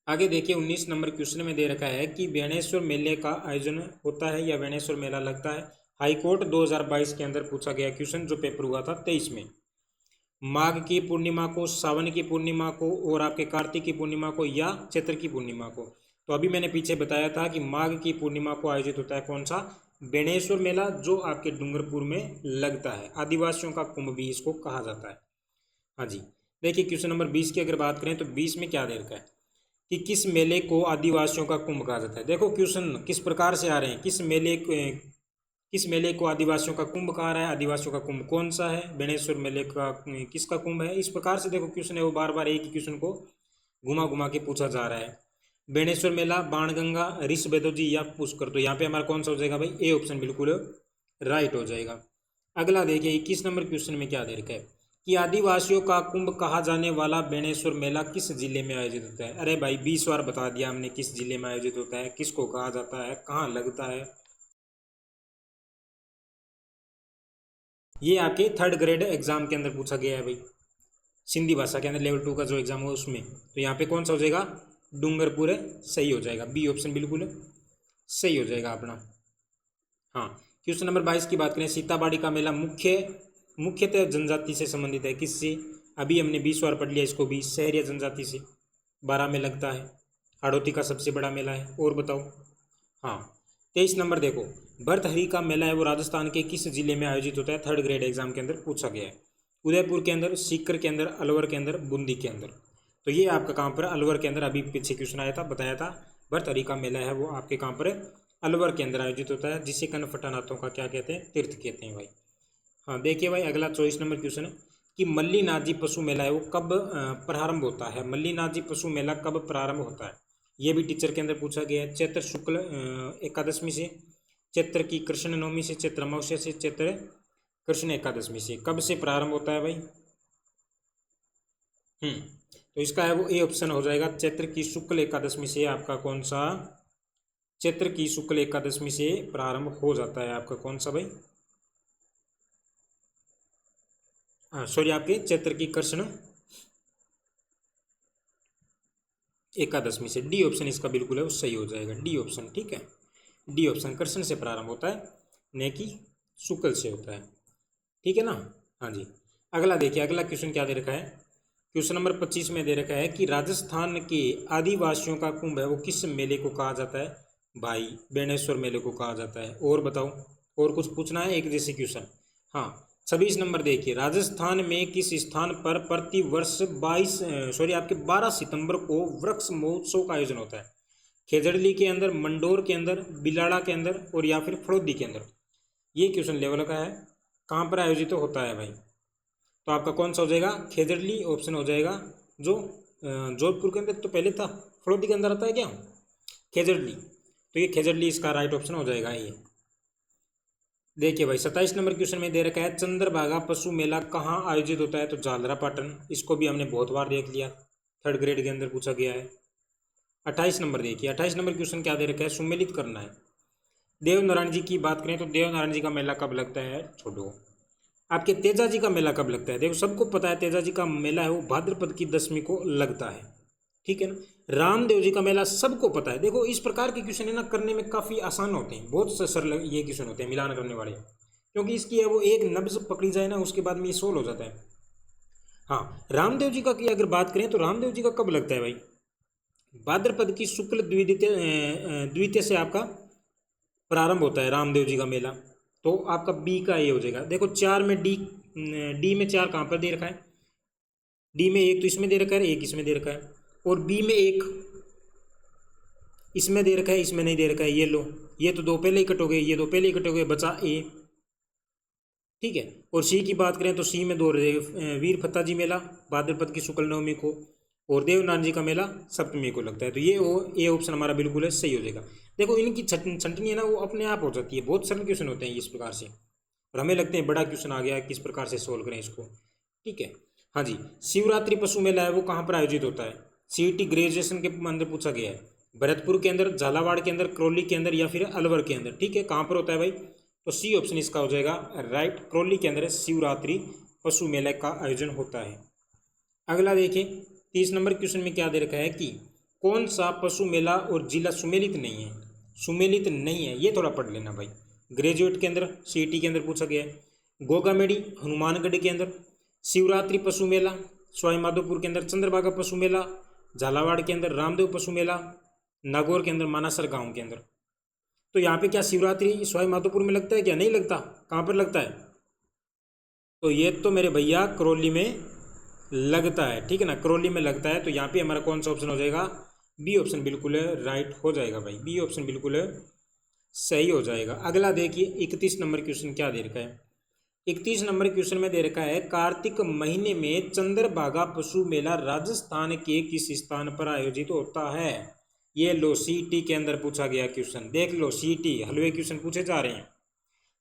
आगे देखिए 19 नंबर क्वेश्चन में दे रखा है कि बेणेश्वर मेले का आयोजन होता है या बेणेश्वर मेला लगता है। हाईकोर्ट 2022 के अंदर पूछा गया क्वेश्चन जो पेपर हुआ था 23 में। माघ की पूर्णिमा को, सावन की पूर्णिमा को और आपके कार्तिक की पूर्णिमा को या चैत्र की पूर्णिमा को। तो अभी मैंने पीछे बताया था कि माघ की पूर्णिमा को आयोजित होता है कौन सा, बेणेश्वर मेला जो आपके डूंगरपुर में लगता है। आदिवासियों का कुंभ भी इसको कहा जाता है। हाँ जी, देखिए क्वेश्चन नंबर 20 की अगर बात करें तो 20 में क्या दे रखा है कि किस मेले को आदिवासियों का कुंभ कहा जाता है। देखो क्वेश्चन किस प्रकार से आ रहे हैं, किस मेले को आदिवासियों का कुंभ कहा रहा है, आदिवासियों का कुंभ कौन सा है, बेणेश्वर मेले का किसका कुंभ है। इस प्रकार से देखो क्वेश्चन है वो बार बार एक ही क्वेश्चन को घुमा घुमा के पूछा जा रहा है। बेणेश्वर मेला, बाणगंगा, ऋष बेदोजी या पुष्कर। तो यहाँ पे हमारा कौन सा हो जाएगा भाई, ए ऑप्शन बिल्कुल राइट हो जाएगा। अगला देखिए 21 नंबर क्वेश्चन में क्या दे रखा है कि आदिवासियों का कुंभ कहा जाने वाला बेणेश्वर मेला किस जिले में आयोजित होता है। अरे भाई 20 बार बता दिया हमने किस जिले में आयोजित होता है, किसको कहा जाता है, कहाँ लगता है। ये आपके थर्ड ग्रेड एग्जाम के अंदर पूछा गया है भाई, सिंधी भाषा के अंदर लेवल 2 का जो एग्जाम हो उसमें। तो यहाँ पे कौन सा हो जाएगा, डूंगरपुर सही हो जाएगा, बी ऑप्शन बिल्कुल सही हो जाएगा अपना। हाँ, क्वेश्चन नंबर 22 की बात करें, सीताबाड़ी का मेला मुख्यतः जनजाति से संबंधित है, किससे। अभी हमने 20 बार पढ़ लिया इसको भी, शहरिया जनजाति से 12 में लगता है, हाड़ौती का सबसे बड़ा मेला है। और बताओ। हाँ, 23 नंबर देखो, भरथरी का मेला है वो राजस्थान के किस जिले में आयोजित होता है, थर्ड ग्रेड एग्जाम के अंदर पूछा गया है। उदयपुर के अंदर, सीकर के अंदर, अलवर के अंदर, बूंदी के अंदर। तो ये आपका कहाँ पर, अलवर के अंदर। अभी पीछे क्वेश्चन आया था, बताया था, भरथरी का मेला है वो आपके कहाँ पर, अलवर के अंदर आयोजित होता है, जिसे कनफटानाथों का क्या कहते हैं, तीर्थ कहते हैं भाई। हाँ देखिए भाई, अगला 24 नंबर क्वेश्चन है कि मल्लीनाथ जी पशु मेला है वो कब प्रारंभ होता है। मल्लीनाथ जी पशु मेला कब प्रारंभ होता है, ये भी टीचर के अंदर पूछा गया है। चैत्र शुक्ल एकादशमी से, चैत्र की कृष्ण नवमी से, चैत्र अमावस्या से, चैत्र कृष्ण एकादशमी से, कब से प्रारंभ होता है भाई। तो इसका है वो ए ऑप्शन हो जाएगा, चैत्र की शुक्ल एकादशमी से। आपका कौन सा, चैत्र की शुक्ल एकादशमी से प्रारंभ हो जाता है आपका कौन सा भाई, सॉरी आपके चैत्र की कृष्ण एकादशमी से। डी ऑप्शन इसका बिल्कुल है वो सही हो जाएगा, डी ऑप्शन। ठीक है, डी ऑप्शन, कृष्ण से प्रारंभ होता है, न कि शुक्ल से होता है। ठीक है ना। हाँ जी, अगला देखिए, अगला क्वेश्चन क्या दे रखा है, क्वेश्चन नंबर 25 में दे रखा है कि राजस्थान के आदिवासियों का कुंभ है वो किस मेले को कहा जाता है भाई, बेणेश्वर मेले को कहा जाता है। और बताओ, और कुछ पूछना है एक जैसे क्वेश्चन। हाँ, 26 नंबर देखिए, राजस्थान में किस स्थान पर प्रति वर्ष 12 सितंबर को वृक्ष महोत्सव का आयोजन होता है। खेजड़ली के अंदर, मंडोर के अंदर, बिलाड़ा के अंदर, और या फिर फड़ौदी के अंदर। ये क्वेश्चन लेवल का है, कहाँ पर आयोजित होता है भाई। तो आपका कौन सा हो जाएगा, खेजड़ली ऑप्शन हो जाएगा, जो जोधपुर के अंदर तो पहले था, फड़ौदी के अंदर आता है क्या, खेजड़ली। तो ये खेजड़ली इसका राइट ऑप्शन हो जाएगा ये। देखिए भाई 27 नंबर क्वेश्चन में दे रखा है, चंद्रभागा पशु मेला कहाँ आयोजित होता है, तो झालरा पाटन। इसको भी हमने बहुत बार देख लिया, थर्ड ग्रेड के अंदर पूछा गया है। 28 नंबर देखिए, 28 नंबर क्वेश्चन क्या दे रखा है, सुमेलित करना है। देवनारायण जी की बात करें तो देवनारायण जी का मेला कब लगता है, छोड़ो। आपके तेजा जी का मेला कब लगता है, देखो सबको पता है तेजा जी का मेला है वो भाद्रपद की 10वीं को लगता है। ठीक है ना। रामदेव जी का मेला सबको पता है। देखो इस प्रकार के क्वेश्चन है ना करने में काफ़ी आसान होते हैं, बहुत सरल ये क्वेश्चन होते हैं मिलान करने वाले, क्योंकि इसकी है वो एक नब्ज पकड़ी जाए ना उसके बाद में ये सोल्व हो जाता है। हाँ, रामदेव जी का की अगर बात करें तो रामदेव जी का कब लगता है भाई, भाद्रपद की शुक्ल द्वितीय से आपका प्रारंभ होता है रामदेव जी का मेला। तो आपका बी का ये हो जाएगा। देखो 4 में डी में 4 कहाँ पर दे रखा है, डी में 1 तो इसमें दे रखा है, 1 इसमें दे रखा है, और बी में 1 इसमें दे रखा है, इसमें नहीं दे रखा है। ये लो, ये तो 2 पहले ही कट हो गए, ये 2 पहले ही कट हो गए, बचा ए। ठीक है, और सी की बात करें तो सी में 2 वीर फत्ता जी मेला भाद्रपद की शुक्ल नवमी को, और देवनारायण जी का मेला सप्तमी को लगता है। तो ये ऑप्शन हमारा बिल्कुल है सही हो जाएगा। देखो इनकी छंटनी है ना वो अपने आप हो जाती है, बहुत सरल क्वेश्चन होते हैं इस प्रकार से, और हमें लगते हैं बड़ा क्वेश्चन आ गया किस प्रकार से सोल्व करें इसको। ठीक है। हाँ जी, शिवरात्रि पशु मेला है वो कहाँ पर आयोजित होता है, सीईटी ग्रेजुएशन के अंदर पूछा गया है। भरतपुर के अंदर, झालावाड़ के अंदर, करौली के अंदर, या फिर अलवर के अंदर। ठीक है, कहाँ पर होता है भाई, तो सी ऑप्शन इसका हो जाएगा राइट, करौली के अंदर शिवरात्रि पशु मेले का आयोजन होता है। अगला देखिए 30 नंबर क्वेश्चन में क्या दे रखा है कि कौन सा पशु मेला और जिला सुमेलित नहीं है, सुमेलित नहीं है, ये थोड़ा पढ़ लेना भाई। ग्रेजुएट के अंदर, सीईटी के अंदर पूछा गया है। गोगामेड़ी हनुमानगढ़ के अंदर, शिवरात्रि पशु मेला सवाई माधोपुर के अंदर, चंद्रभागा पशु मेला झालावाड़ के अंदर, रामदेव पशु मेला नागौर के अंदर, मानासर गांव के अंदर। तो यहाँ पे क्या शिवरात्रि सवाई माधोपुर में लगता है क्या, नहीं लगता, कहाँ पर लगता है, तो ये तो मेरे भैया करौली में लगता है। ठीक है ना, करौली में लगता है। तो यहाँ पे हमारा कौन सा ऑप्शन हो जाएगा, बी ऑप्शन बिल्कुल राइट हो जाएगा भाई, बी ऑप्शन बिल्कुल सही हो जाएगा। अगला देखिए 31 नंबर क्वेश्चन क्या दे रखा है, 31 नंबर क्वेश्चन में दे रखा है कार्तिक महीने में चंद्रभागा पशु मेला राजस्थान के किस स्थान पर आयोजित होता है। ये लो सीईटी के अंदर पूछा गया क्वेश्चन, देख लो सीईटी हलवे क्वेश्चन पूछे जा रहे हैं।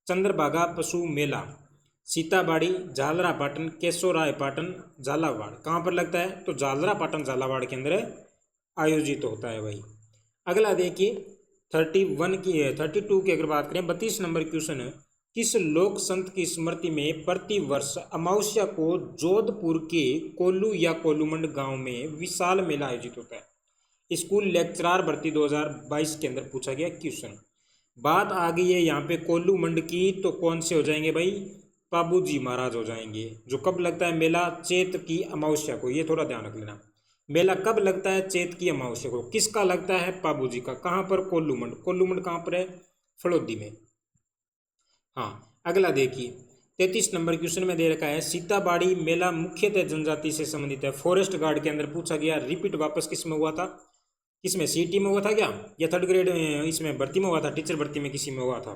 चंद्रभागा पशु मेला सीताबाड़ी, झालरापाटन, केशोरायपाटन, झालावाड़ कहाँ पर लगता है? तो झालरापाटन झालावाड़ के अंदर आयोजित होता है भाई। अगला देखिए 32 की अगर बात करें, 32 नंबर क्वेश्चन है, किस लोक संत की स्मृति में प्रतिवर्ष अमावस्या को जोधपुर के कोल्लू या कोल्लूमंड गांव में विशाल मेला आयोजित होता है? स्कूल लेक्चरार भर्ती 2022 के अंदर पूछा गया क्वेश्चन। बात आ गई है यहाँ पे कोल्लू मंड की, तो कौन से हो जाएंगे भाई? बाबूजी महाराज हो जाएंगे। जो कब लगता है मेला? चैत की अमावस्या को, ये थोड़ा ध्यान रख लेना। मेला कब लगता है? चैत की अमावस्या को। किसका लगता है? बाबूजी का। कहाँ पर? कोल्लू मंड। कोल्लू मंड कहाँ पर है? फलोदी में। हाँ, अगला देखिए 33 नंबर क्वेश्चन में दे रखा है, सीताबाड़ी मेला मुख्यतः जनजाति से संबंधित है। फॉरेस्ट गार्ड के अंदर पूछा गया। रिपीट वापस किस में हुआ था? किसमें? सीटी में हुआ था क्या, या थर्ड ग्रेड इसमें भर्ती में हुआ था? टीचर भर्ती में किसी में हुआ था?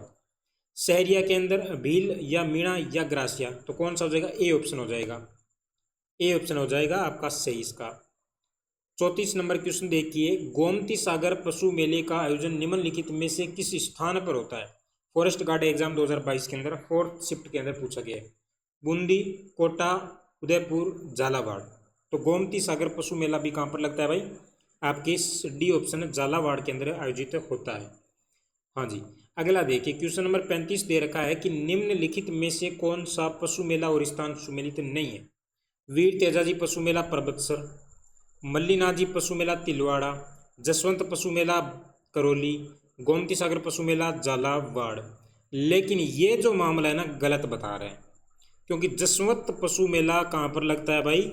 शहरिया के अंदर भील या मीणा या ग्रासिया, तो कौन सा हो जाएगा? ए ऑप्शन हो जाएगा। ए ऑप्शन हो जाएगा आपका सही इसका। 34 नंबर क्वेश्चन देखिए, गोमती सागर पशु मेले का आयोजन निम्नलिखित में से किस स्थान पर होता है? फॉरेस्ट गार्ड एग्जाम 2022 के अंदर 4th शिफ्ट के अंदर पूछा गया है। बूंदी, कोटा, उदयपुर, झालावाड़। तो गोमती सागर पशु मेला भी कहाँ पर लगता है भाई? आपके डी ऑप्शन झालावाड़ के अंदर आयोजित होता है। हाँ जी, अगला देखिए क्वेश्चन नंबर 35 दे रखा है कि निम्नलिखित में से कौन सा पशु मेला और स्थान सुमेलित नहीं है? वीर तेजाजी पशु मेला परबतसर, मल्लीनाथ जी पशु मेला तिलवाड़ा, जसवंत पशु मेला करौली, गोमती सागर पशु मेला झालावाड़। लेकिन ये जो मामला है ना, गलत बता रहे हैं, क्योंकि जसवंत पशु मेला कहाँ पर लगता है भाई?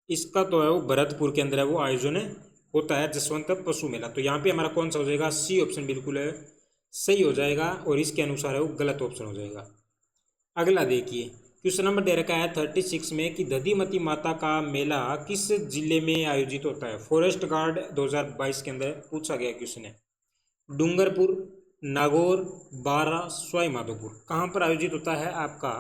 इसका तो है वो भरतपुर के अंदर है, वो आयोजन होता है जसवंत पशु मेला। तो यहाँ पे हमारा कौन सा हो जाएगा? सी ऑप्शन बिल्कुल है सही हो जाएगा, और इसके अनुसार है वो गलत ऑप्शन हो जाएगा। अगला देखिए क्वेश्चन नंबर दे रखा है 36 में कि दधिमती माता का मेला किस जिले में आयोजित होता है? फॉरेस्ट गार्ड 2022 के अंदर पूछा गया क्वेश्चन है। डूंगरपुर, नागौर, बारा, सवाई माधोपुर। कहाँ पर आयोजित होता है आपका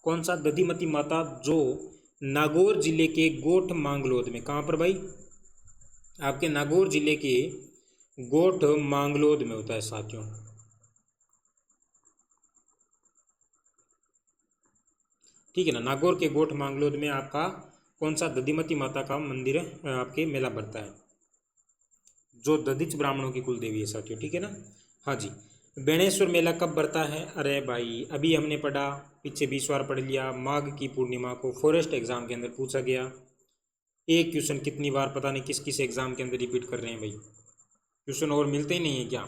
कौन सा? दधिमती माता, जो नागौर जिले के गोठ मांगलोद में। कहाँ पर भाई? आपके नागौर जिले के गोठ मांगलोद में होता है साथियों। ठीक है ना, नागौर के गोठ मांगलोद में आपका कौन सा? दधिमती माता का मंदिर आपके मेला बढ़ता है, जो दधिच ब्राह्मणों की कुल देवी है साथियों। ठीक है ना। हाँ जी, बेणेश्वर मेला कब बढ़ता है? अरे भाई अभी हमने पढ़ा, पीछे 20 बार पढ़ लिया। माघ की पूर्णिमा को फॉरेस्ट एग्जाम के अंदर पूछा गया। एक क्वेश्चन कितनी बार पता नहीं किस किस एग्जाम के अंदर रिपीट कर रहे हैं भाई, क्वेश्चन और मिलते ही नहीं है क्या?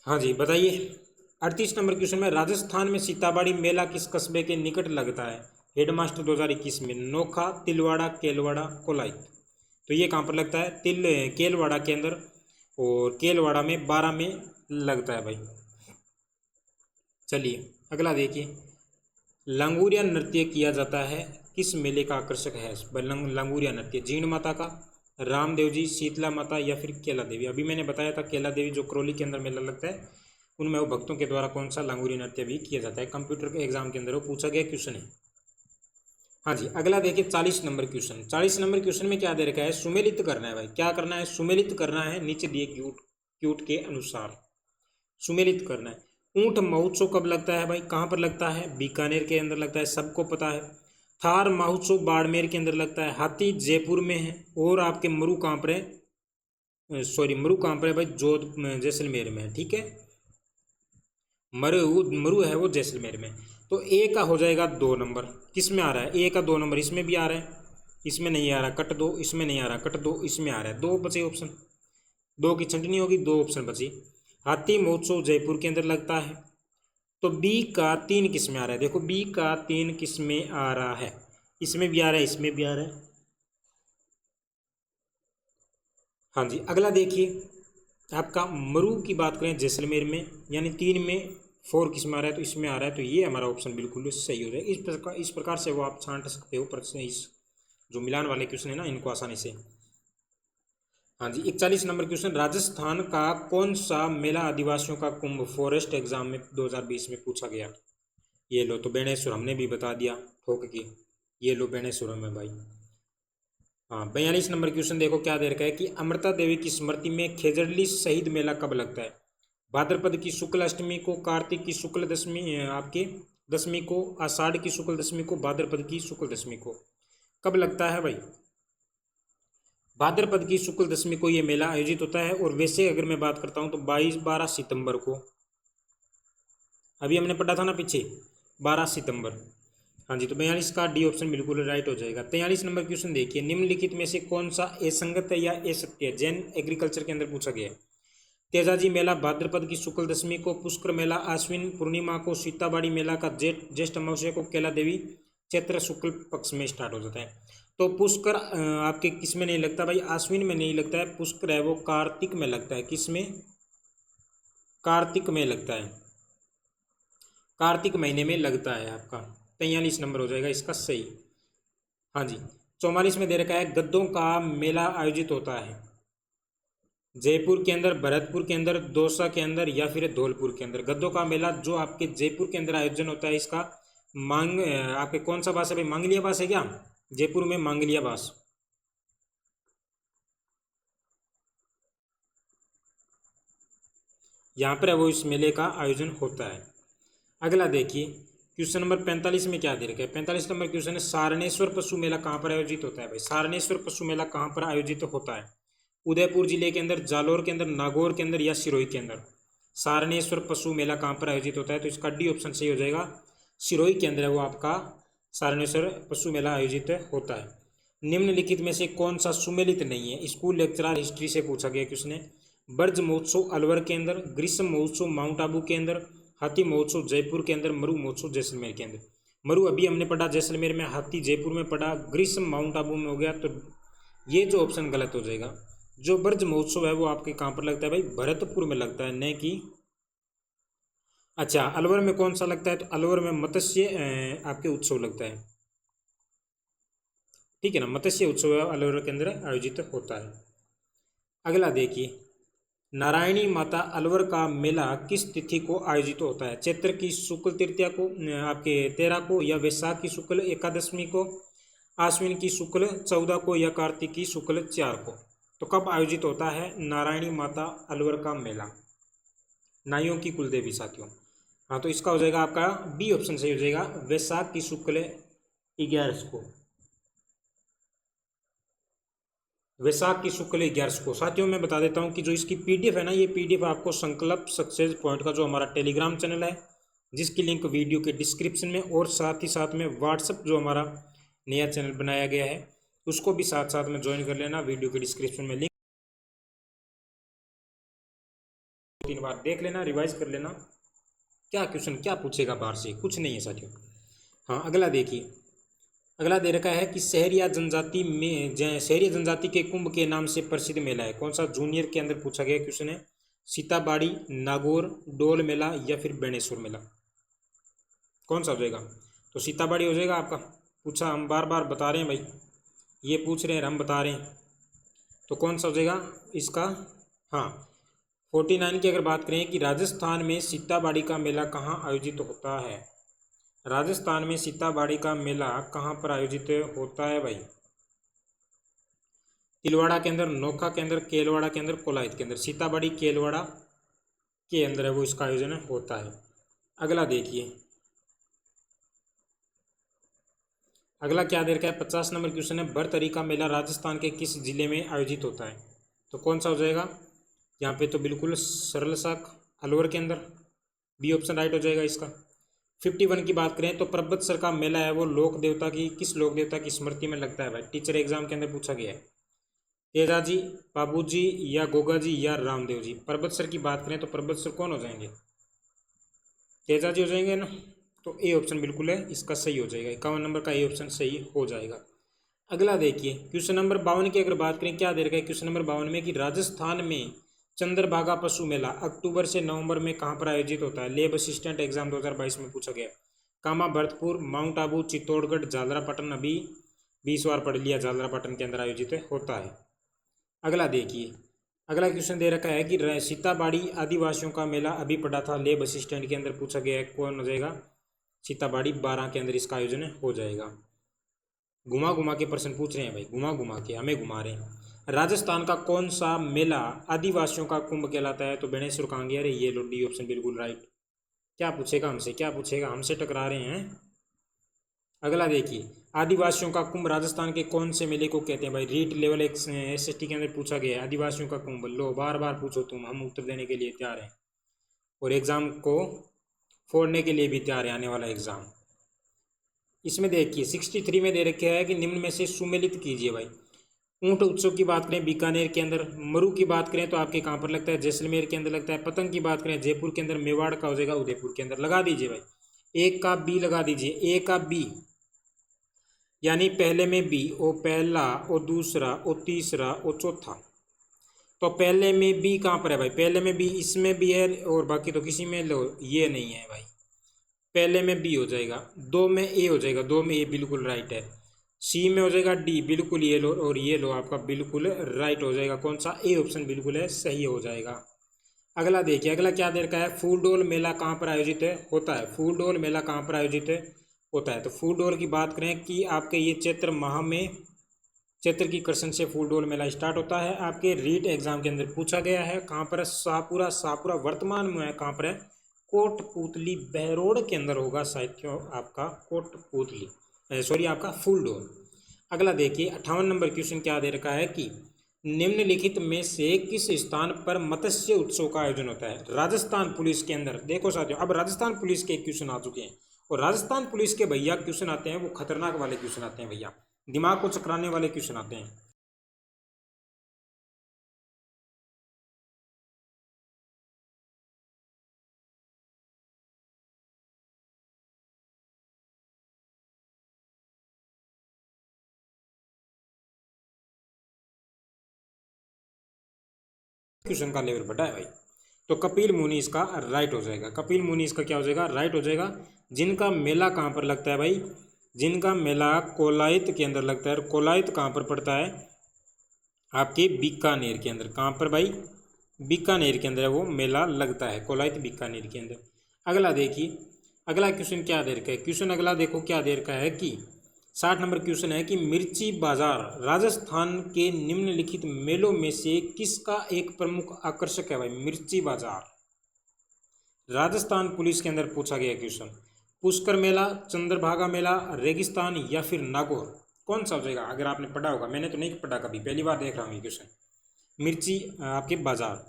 हाँ जी बताइए। 38 नंबर क्वेश्चन में, राजस्थान में सीताबाड़ी मेला किस कस्बे के निकट लगता है? हेडमास्टर 2021 में। नोखा, तिलवाड़ा, केलवाड़ा, कोलायत। तो ये कहाँ पर लगता है? केलवाड़ा के अंदर, और केलवाड़ा में 12 में लगता है भाई। चलिए अगला देखिए, लांगूरिया नृत्य किया जाता है किस मेले का आकर्षक है? लांगूरिया नृत्य जीण माता का, रामदेव जी, शीतला माता, या फिर केला देवी। अभी मैंने बताया था केला देवी जो करौली के अंदर मेला लगता है, उनमें वो भक्तों के द्वारा कौन सा लांगूरिया नृत्य भी किया जाता है। कंप्यूटर के एग्जाम के अंदर वो पूछा गया क्वेश्चन है। हाँ जी, अगला देखिए 40 नंबर क्वेश्चन। 40 नंबर क्वेश्चन में क्या दे रखा है? सुमेलित करना है भाई। क्या करना है? सुमेलित करना है, नीचे दिए क्यूट के अनुसार सुमेलित करना है। ऊंट महोत्सव कब लगता है भाई? कहाँ पर लगता है? बीकानेर के अंदर लगता है, सबको पता है। थार महोत्सव बाड़मेर के अंदर लगता है। हाथी जयपुर में है, और आपके मरु कहाँ पर है? सॉरी, मरु कहाँ पर है भाई? जैसलमेर में है। ठीक है, मरु है वो जैसलमेर में। तो ए का हो जाएगा 2 नंबर। किस में आ रहा है? ए का 2 नंबर इसमें भी आ रहा है, इसमें नहीं आ रहा, कट दो। इसमें नहीं आ रहा, कट दो। इसमें आ रहा है, 2 बचे ऑप्शन, 2 की छंटनी होगी, 2 ऑप्शन बची। हाथी महोत्सव जयपुर के अंदर लगता है। तो बी का 3 किस में आ रहा है? देखो बी का 3 किस में आ रहा है? इसमें भी आ रहा है, इसमें भी आ रहा है। हाँ जी, अगला देखिए आपका मरु की बात करें जैसलमेर में, यानी 3 में 4 किस में आ रहा है? तो इसमें आ रहा है। तो ये हमारा ऑप्शन बिल्कुल सही हो जाएगा। इस प्रकार से वो आप छांट सकते हो प्रश्न, इस जो मिलान वाले क्वेश्चन है ना, इनको आसानी से। हाँ जी, 41 नंबर क्वेश्चन, राजस्थान का कौन सा मेला आदिवासियों का कुंभ फॉरेस्ट एग्जाम में 2020 में पूछा गया? ये लो, तो बेणेश्वर हमने भी बता दिया ठोक के, ये लो बेणेश्वर में भाई। हाँ, 42 नंबर क्वेश्चन देखो क्या दे रखा है कि अमृता देवी की स्मृति में खेजड़ली शहीद मेला कब लगता है? भाद्रपद की शुक्ल अष्टमी को, कार्तिक की शुक्ल दशमी आपके दशमी को, आषाढ़ की शुक्ल दशमी को, भाद्रपद की शुक्ल दशमी को। कब लगता है भाई? भाद्रपद की शुक्ल दशमी को ये मेला आयोजित होता है। और वैसे अगर मैं बात करता हूँ तो 22-12 सितंबर को, अभी हमने पढ़ा था ना पीछे 12 सितंबर। हाँ जी, तो 42 का डी ऑप्शन बिल्कुल राइट हो जाएगा। 43 नंबर क्वेश्चन देखिए, निम्नलिखित में से कौन सा असंगत है या असत्य है? जैन एग्रीकल्चर के अंदर पूछा गया है। तेजाजी मेला भाद्रपद की शुक्ल दशमी को, पुष्कर मेला आश्विन पूर्णिमा को, सीताबाड़ी मेला का ज्येष्ठ अमावस्या को, कैला देवी चैत्र शुक्ल पक्ष में स्टार्ट हो जाता है। तो पुष्कर आपके किस में नहीं लगता भाई? आश्विन में नहीं लगता है, पुष्कर है वो कार्तिक में लगता है। किस में? कार्तिक में लगता है, कार्तिक महीने में लगता है आपका। 43 नंबर हो जाएगा इसका सही। हाँ जी, 44 में दे रखा है, गद्दों का मेला आयोजित होता है जयपुर के अंदर, भरतपुर के अंदर, दौसा के अंदर या फिर धौलपुर के अंदर। गद्दों का मेला जो आपके जयपुर के अंदर आयोजन होता है, इसका आपके कौन सा बास है भाई? मांगलिया बास है क्या? जयपुर में मांगलिया बास। यहाँ पर है वो इस मेले का आयोजन होता है। अगला देखिए, क्वेश्चन नंबर 45 में क्या दे रखा है? 45 नंबर क्वेश्चन है, सारणेश्वर पशु मेला कहाँ पर आयोजित होता है भाई? सारणेश्वर पशु मेला कहाँ पर आयोजित होता है? उदयपुर जिले के अंदर, जालोर के अंदर, नागौर के अंदर या सिरोही के अंदर? सारणेश्वर पशु मेला कहाँ पर आयोजित होता है? तो इसका डी ऑप्शन सही हो जाएगा, सिरोही के अंदर है वो आपका सारणेश्वर पशु मेला आयोजित होता है। निम्नलिखित में से कौन सा सुमेलित नहीं है? स्कूल लेक्चरर हिस्ट्री से पूछा गया क्वेश्चन है। ब्रज महोत्सव अलवर के अंदर, ग्रीष्म महोत्सव माउंट आबू के अंदर, हाथी महोत्सव जयपुर के अंदर, मरु महोत्सव जैसलमेर के अंदर। मरु अभी हमने पढ़ा जैसलमेर में, हाथी जयपुर में पढ़ा, ग्रीष्म माउंट आबू में हो गया। तो ये जो ऑप्शन गलत हो जाएगा। जो ब्रज महोत्सव है वो आपके कहाँ पर लगता है भाई? भरतपुर में लगता है, न कि अच्छा अलवर में कौन सा लगता है? तो अलवर में मत्स्य आपके उत्सव लगता है, ठीक है ना, मत्स्य उत्सव अलवर के अंदर आयोजित होता है। अगला देखिए, नारायणी माता अलवर का मेला किस तिथि को आयोजित होता है? चैत्र की शुक्ल तृतीया को, आपके 13 को, या वैशाख की शुक्ल एकादशमी को, आश्विन की शुक्ल 14 को, या कार्तिक की शुक्ल 4 को। तो कब आयोजित होता है नारायणी माता अलवर का मेला? नाइयों की कुलदेवी साथियों। हाँ, तो इसका हो जाएगा आपका बी ऑप्शन सही हो जाएगा, वैशाख की शुक्ल 11 को, वैशाख की शुक्ल 11 को। साथियों मैं बता देता हूँ कि जो इसकी पीडीएफ है ना, ये पीडीएफ आपको संकल्प सक्सेस पॉइंट का जो हमारा टेलीग्राम चैनल है, जिसकी लिंक वीडियो के डिस्क्रिप्शन में, और साथ ही साथ में व्हाट्सअप जो हमारा नया चैनल बनाया गया है उसको भी साथ साथ में ज्वाइन कर लेना। वीडियो के डिस्क्रिप्शन में लिंक 3 बार देख लेना, रिवाइज कर लेना। क्या क्वेश्चन क्या पूछेगा बाहर से? कुछ नहीं है साथियों। हाँ, अगला देखिए, अगला दे रखा है कि शहरिया जनजाति में शहरी जनजाति के कुंभ के नाम से प्रसिद्ध मेला है कौन सा? जूनियर के अंदर पूछा गया क्वेश्चन है। सीताबाड़ी, नागौर, डोल मेला या फिर बेणेश्वर मेला, कौन सा हो जाएगा? तो सीताबाड़ी हो जाएगा आपका। पूछा, हम बार बार बता रहे हैं भाई, ये पूछ रहे हैं हम बता रहे हैं, तो कौन सा हो जाएगा इसका? हाँ, 49 की अगर बात करें कि राजस्थान में सीताबाड़ी का मेला कहाँ आयोजित होता है? राजस्थान में सीताबाड़ी का मेला कहाँ पर आयोजित होता है भाई? तिलवाड़ा के अंदर, नोखा के अंदर, केलवाड़ा के अंदर, कोलायत के अंदर। सीताबाड़ी केलवाड़ा के अंदर है वो इसका आयोजन होता है। अगला देखिए, अगला क्या दे रखा है? 50 नंबर क्वेश्चन है, भरतरी का मेला राजस्थान के किस जिले में आयोजित होता है? तो कौन सा हो जाएगा यहाँ पे? तो बिल्कुल सरल साख अलवर के अंदर, बी ऑप्शन राइट हो जाएगा इसका। 51 की बात करें तो परबतसर का मेला है वो लोक देवता की, किस लोक देवता की स्मृति में लगता है भाई? टीचर एग्जाम के अंदर पूछा गया है। तेजाजी, बाबूजी या गोगाजी या रामदेव जी। परबतसर की बात करें तो परबतसर कौन हो जाएंगे? तेजाजी हो जाएंगे ना। तो ए ऑप्शन बिल्कुल है इसका सही हो जाएगा। 51 नंबर का ए ऑप्शन सही हो जाएगा। अगला देखिए, क्वेश्चन नंबर 52 की अगर बात करें, क्या दे रखा है क्वेश्चन नंबर 52 में कि राजस्थान में चंद्रभागा पशु मेला अक्टूबर से नवंबर में कहाँ पर आयोजित होता है? लेब असिस्टेंट एग्जाम 2022 में पूछा गया। कामा, भरतपुर, माउंट आबू, चित्तौड़गढ़, झालरापाटन। अभी 20 बार पढ़ लिया, झालरापाटन के अंदर आयोजित होता है। अगला देखिए, अगला क्वेश्चन दे रखा है कि सीताबाड़ी आदिवासियों का मेला अभी पढ़ा था, लेब असिस्टेंट के अंदर पूछा गया है, कौन हो जाएगा? सीताबाड़ी 12 के अंदर इसका आयोजन हो जाएगा। घुमा घुमा के प्रश्न पूछ रहे हैं भाई, घुमा घुमा के हमें घुमा रहे हैं। राजस्थान का कौन सा मेला आदिवासियों का कुंभ कहलाता है? तो बेणेश्वर कांगेर। अरे ये लो डी ऑप्शन बिल्कुल राइट। क्या पूछेगा हमसे, क्या पूछेगा, हमसे टकरा रहे हैं। अगला देखिए, आदिवासियों का कुंभ राजस्थान के कौन से मेले को कहते हैं? भाई रीट लेवल SST के अंदर पूछा गया है, आदिवासियों का कुंभ। लो बार बार पूछो तुम, हम उत्तर देने के लिए तैयार हैं और एग्जाम को फोड़ने के लिए भी तैयार है, आने वाला एग्जाम। इसमें देखिए 63 में दे रखे है कि निम्न में से सुमेलित कीजिए। भाई ऊंट उत्सव की बात करें बीकानेर के अंदर, मरु की बात करें तो आपके कहाँ पर लगता है? जैसलमेर के अंदर लगता है। पतंग की बात करें जयपुर के अंदर, मेवाड़ का हो जाएगा उदयपुर के अंदर। लगा दीजिए भाई, एक का बी लगा दीजिए, ए का बी, यानी पहले में बी, ओ पहला, ओ दूसरा, ओ तीसरा, ओ चौथा। तो पहले में बी कहाँ पर है भाई? पहले में बी इसमें भी है और बाकी तो किसी में लो ये नहीं है भाई। पहले में बी हो जाएगा, दो में ए हो जाएगा, दो में ए बिल्कुल राइट है। सी में हो जाएगा डी, बिल्कुल ये लो, और ये लो आपका बिल्कुल राइट हो जाएगा। कौन सा? ए ऑप्शन बिल्कुल है, सही हो जाएगा। अगला देखिए, अगला क्या दे रखा है? फूलडोल मेला कहाँ पर आयोजित है होता है? फूलडोल मेला कहाँ पर आयोजित है होता है? तो फूलडोल की बात करें कि आपके ये चैत्र माह में, चैत्र की कृष्ण से फूलडोल मेला स्टार्ट होता है। आपके रीट एग्जाम के अंदर पूछा गया है। कहाँ पर? शाहपुरा। शाहपुरा वर्तमान में है कहाँ पर है? कोटपुतली बहरोड के अंदर होगा साहित्य आपका कोटपुतली, सॉरी आपका फूलडोल। अगला देखिए 58 नंबर क्वेश्चन क्या दे रखा है कि निम्नलिखित में से किस स्थान पर मत्स्य उत्सव का आयोजन होता है? राजस्थान पुलिस के अंदर। देखो साथियों, अब राजस्थान पुलिस के क्वेश्चन आ चुके हैं और राजस्थान पुलिस के भैया क्वेश्चन आते हैं वो खतरनाक वाले क्वेश्चन आते हैं भैया, दिमाग को चकराने वाले क्वेश्चन आते हैं। क्वेश्चन का लेवल बढ़ा है भाई। तो कपिल मुनि इसका राइट हो जाएगा। कपिल मुनि इसका क्या हो जाएगा? राइट हो जाएगा। जिनका मेला कहाँ पर लगता है भाई? जिनका मेला कोलायत के अंदर लगता है। कोलायत कहाँ पर पड़ता है? आपके बीकानेर के अंदर। कहाँ पर भाई? बीकानेर के अंदर वो मेला लगता है, कोलायत बीकानेर के अंदर। अगला देखिए, अगला क्वेश्चन क्या दे रखा है? क्वेश्चन अगला देखो क्या दे रखा है कि 60 नंबर क्वेश्चन है कि मिर्ची बाजार राजस्थान के निम्नलिखित मेलों में से किसका एक प्रमुख आकर्षक है भाई? मिर्ची बाजार राजस्थान पुलिस के अंदर पूछा गया क्वेश्चन। पुष्कर मेला, चंद्रभागा मेला, रेगिस्तान या फिर नागौर, कौन सा हो जाएगा? अगर आपने पढ़ा होगा, मैंने तो नहीं पढ़ा कभी, पहली बार देख रहा हूँ ये क्वेश्चन। मिर्ची आपके बाजार,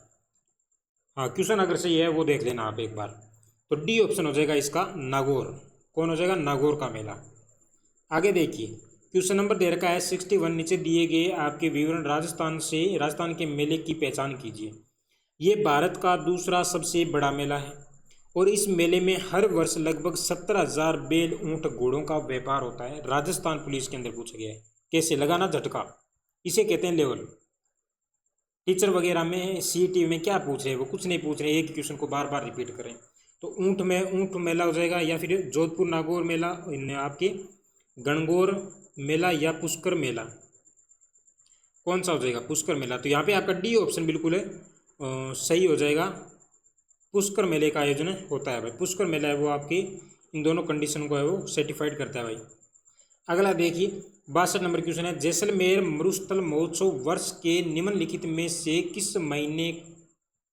हाँ क्वेश्चन अगर सही है वो देख लेना आप एक बार। तो डी ऑप्शन हो जाएगा इसका नागौर। कौन हो जाएगा? नागौर का मेला। आगे देखिए, क्वेश्चन नंबर दे रखा है 61, नीचे दिए गए आपके विवरण राजस्थान के मेले की पहचान कीजिए। ये भारत का दूसरा सबसे बड़ा मेला है और इस मेले में हर वर्ष लगभग 17,000 बैल, ऊंट, घोड़ों का व्यापार होता है। राजस्थान पुलिस के अंदर पूछा गया है। कैसे लगाना झटका, इसे कहते हैं लेवल। टीचर वगैरह में CET में क्या पूछ रहे हैं? वो कुछ नहीं पूछ रहे, एक क्वेश्चन को बार बार रिपीट करें। तो ऊंट मेला हो जाएगा, या फिर जोधपुर नागौर मेला, आपके गणगौर मेला या पुष्कर मेला, कौन सा हो जाएगा? पुष्कर मेला। तो यहाँ पे आपका डी ऑप्शन बिल्कुल है सही हो जाएगा। पुष्कर मेले का आयोजन होता है भाई। पुष्कर मेला है वो आपकी इन दोनों कंडीशन को है वो सर्टिफाइड करता है भाई। अगला देखिए 62 नंबर क्वेश्चन है, जैसलमेर मरुस्थल महोत्सव वर्ष के निम्नलिखित में से किस महीने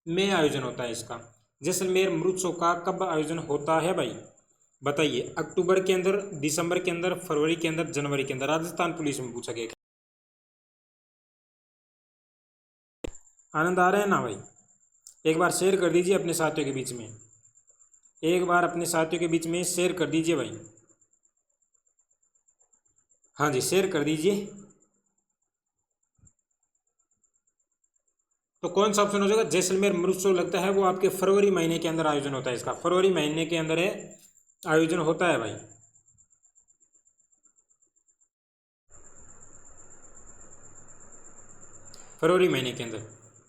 में आयोजन होता है इसका? जैसलमेर महोत्सव का कब आयोजन होता है भाई? बताइए। अक्टूबर के अंदर, दिसंबर के अंदर, फरवरी के अंदर, जनवरी के अंदर? राजस्थान पुलिस में पूछा गया। आनंद आ रहा है ना भाई? एक बार शेयर कर दीजिए अपने साथियों के बीच में, एक बार अपने साथियों के बीच में शेयर कर दीजिए भाई। हाँ जी शेयर कर दीजिए। तो कौन सा ऑप्शन हो जाएगा? जैसलमेर महोत्सव लगता है वो आपके फरवरी महीने के अंदर आयोजन होता है इसका। फरवरी महीने के अंदर है आयोजन होता है भाई। फरवरी महीने के अंदर।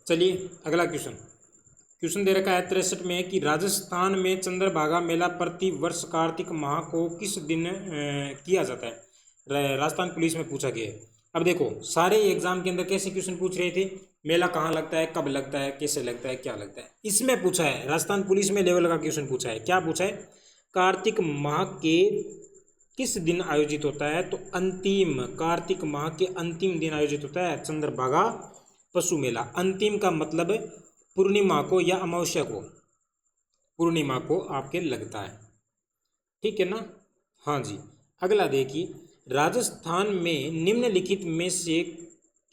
चलिए अगला क्वेश्चन दे रखा है 63 में कि राजस्थान में चंद्रभागा मेला प्रति वर्ष कार्तिक माह को किस दिन किया जाता है? राजस्थान पुलिस में पूछा गया है। अब देखो सारे एग्जाम के अंदर कैसे क्वेश्चन पूछ रहे थे? मेला कहाँ लगता है, कब लगता है, कैसे लगता है, क्या लगता है। इसमें पूछा है राजस्थान पुलिस में लेवल का क्वेश्चन पूछा है। क्या पूछा है? कार्तिक माह के किस दिन आयोजित होता है? तो अंतिम कार्तिक माह के अंतिम दिन आयोजित होता है चंद्रभागा पशु मेला। अंतिम का मतलब पूर्णिमा को या अमावस्या को, पूर्णिमा को आपके लगता है, ठीक है ना। हाँ जी। अगला देखिए, राजस्थान में निम्नलिखित में से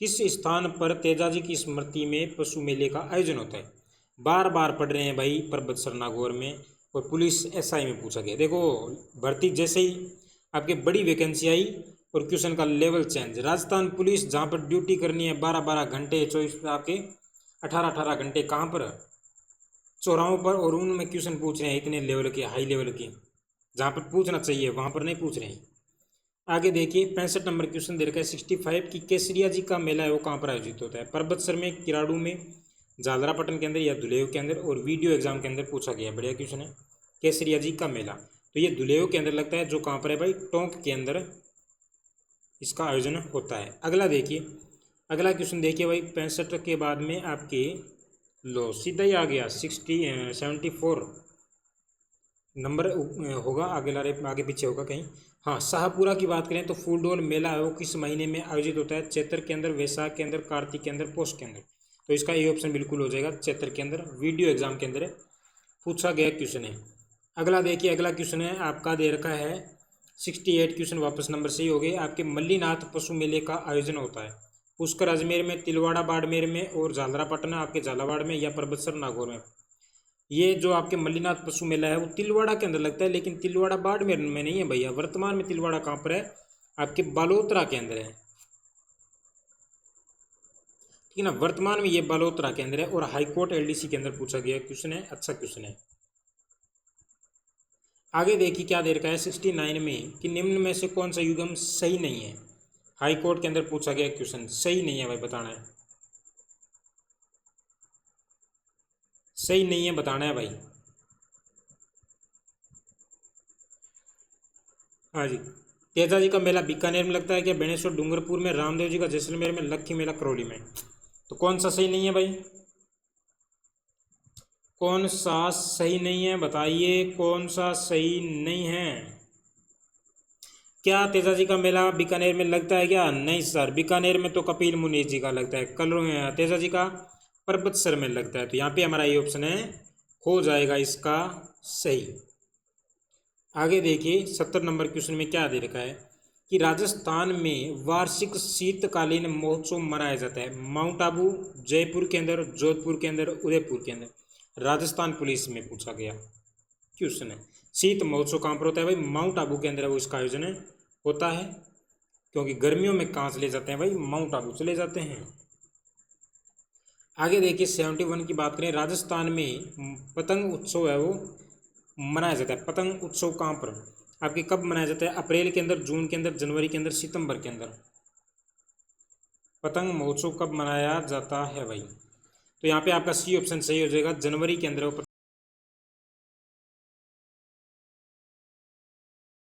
किस स्थान पर तेजाजी की स्मृति में पशु मेले का आयोजन होता है? बार बार पढ़ रहे हैं भाई परबतसर नागौर में, और पुलिस एसआई में पूछा गया। देखो भर्ती जैसे ही आपके बड़ी वैकेंसी आई और क्वेश्चन का लेवल चेंज, राजस्थान पुलिस जहाँ पर ड्यूटी करनी है 12-12 घंटे 24 आपके 18-18 घंटे कहाँ पर, चौराहों पर, और उनमें क्वेश्चन पूछ रहे हैं इतने लेवल के, हाई लेवल के, जहाँ पर पूछना चाहिए वहाँ पर नहीं पूछ रहे हैं। आगे देखिए 65 नंबर क्वेश्चन दे रखा है 65 की केसरिया जी का मेला है वो कहाँ पर आयोजित होता है? परबतसर में, किराड़ू में, झालरापाटन के अंदर या दुलेव के अंदर, और वीडियो एग्जाम के अंदर पूछा गया। बढ़िया क्वेश्चन है। केसरिया जी का मेला तो ये दुलेव के अंदर लगता है, जो कहाँ पर है भाई? टोंक के अंदर इसका आयोजन होता है। अगला देखिए, अगला क्वेश्चन देखिए भाई 65 के बाद में आपके लो सीधा ही आ गया 74 नंबर होगा, आगे पीछे होगा कहीं। हाँ, शाहपुरा की बात करें तो फूलडोल मेला है वो किस महीने में आयोजित होता है? चैत्र के अंदर, वैशाख के अंदर, कार्तिक के अंदर, पौष के अंदर। तो इसका ये ऑप्शन बिल्कुल हो जाएगा चैत्र के अंदर, वीडियो एग्जाम के अंदर पूछा गया क्वेश्चन है। अगला देखिए, अगला क्वेश्चन है आपका दे रखा है 68 क्वेश्चन वापस नंबर सही हो गए आपके। मल्लीनाथ पशु मेले का आयोजन होता है पुष्कर अजमेर में, तिलवाड़ा बाड़मेर में, और झालरापाटन आपके झालावाड़ में, या परबतसर नागौर में। ये जो आपके मल्लीनाथ पशु मेला है वो तिलवाड़ा के अंदर लगता है, लेकिन तिलवाड़ा बाड़मेर में नहीं है भैया। वर्तमान में तिलवाड़ा कहाँ पर है? आपके बालोतरा के अंदर है, ठीक है ना। वर्तमान में ये बालोतरा के अंदर है, और हाईकोर्ट एलडीसी के अंदर पूछा गया क्वेश्चन है, अच्छा क्वेश्चन है। आगे देखिए क्या दे रखा है 69 में कि निम्न में से कौन सा युग्म सही नहीं है? हाईकोर्ट के अंदर पूछा गया क्वेश्चन, सही नहीं है भाई, बताना है, सही नहीं है बताना है भाई। हाँ जी। तेजा जी का मेला बीकानेर में लगता है क्या? बेणेश्वर डूंगरपुर में, रामदेव जी का जैसलमेर में, लक्खी मेला करौली में। तो कौन सा सही नहीं है भाई? कौन सा सही नहीं है बताइए, कौन सा सही नहीं है? क्या तेजा जी का मेला बीकानेर में लगता है क्या? नहीं सर, बीकानेर में तो कपिल मुनीष जी का लगता है। कल तेजा जी का परबतसर में लगता है। तो यहाँ पे हमारा ये ऑप्शन है, हो जाएगा इसका सही। आगे देखिए 70 नंबर क्वेश्चन में क्या दे रखा है कि राजस्थान में वार्षिक शीतकालीन महोत्सव मनाया जाता है माउंट आबू, जयपुर के अंदर, जोधपुर के अंदर, उदयपुर के अंदर। राजस्थान पुलिस में पूछा गया क्वेश्चन है। शीत महोत्सव कहाँ पर होता है भाई? माउंट आबू के अंदर वो इसका आयोजन होता है, क्योंकि गर्मियों में कहाँ चले जाते हैं भाई? माउंट आबू चले जाते हैं। आगे देखिए 71 की बात करें, राजस्थान में पतंग उत्सव है वो मनाया जाता है। पतंग उत्सव कहाँ पर आपके कब मनाया जाता है? अप्रैल के अंदर, जून के अंदर, जनवरी के अंदर, सितंबर के अंदर। पतंग महोत्सव कब मनाया जाता है भाई? तो यहाँ पे आपका सी ऑप्शन सही हो जाएगा, जनवरी के अंदर।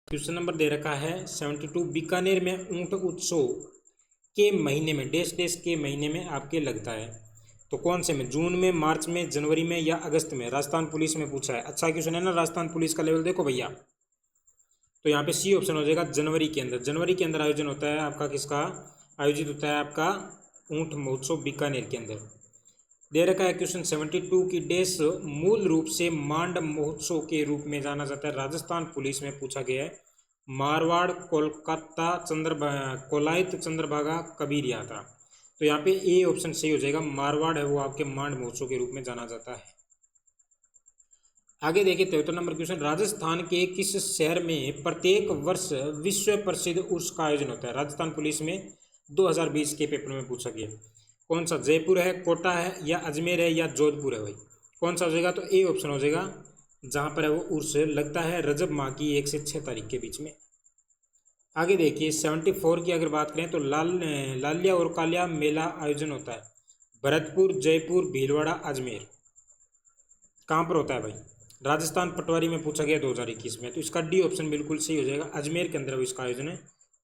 क्वेश्चन नंबर दे रखा है 72, बीकानेर में ऊंट उत्सव के महीने में डैश डैश के महीने में आपके लगता है? तो कौन से में? जून में, मार्च में, जनवरी में, या अगस्त में? राजस्थान पुलिस में पूछा है, अच्छा क्वेश्चन है ना। राजस्थान पुलिस का लेवल देखो भैया। तो यहाँ पे सी ऑप्शन हो जाएगा, जनवरी के अंदर। जनवरी के अंदर आयोजन होता है आपका, किसका आयोजित होता है? आपका ऊंट महोत्सव बीकानेर के अंदर। दे रखा है क्वेश्चन 72 की डैश मूल रूप से मांड महोत्सव के रूप में जाना जाता है? राजस्थान पुलिस में पूछा गया है। मारवाड़, कोलकाता, कोलायत, चंद्रभागा, कबीर यात्रा। तो यहाँ पे ए ऑप्शन सही हो जाएगा, मारवाड़ है वो आपके मांड महोत्सव के रूप में जाना जाता है। आगे देखिए 73 नंबर क्वेश्चन, राजस्थान के किस शहर में प्रत्येक वर्ष विश्व प्रसिद्ध उर्स का आयोजन होता है? राजस्थान पुलिस में 2020 के पेपर में पूछा गया। कौन सा? जयपुर है, कोटा है, या अजमेर है, या जोधपुर है भाई? कौन सा हो जाएगा? तो ए ऑप्शन हो जाएगा, जहाँ पर है वो उर्स लगता है रजब माह की 1 से 6 तारीख के बीच में। आगे देखिए 74 की अगर बात करें तो लालिया और कालिया मेला आयोजन होता है भरतपुर, जयपुर, भीलवाड़ा, अजमेर। कहाँ पर होता है भाई? राजस्थान पटवारी में पूछा गया 2021 में। तो इसका डी ऑप्शन बिल्कुल सही हो जाएगा, अजमेर के अंदर इसका आयोजन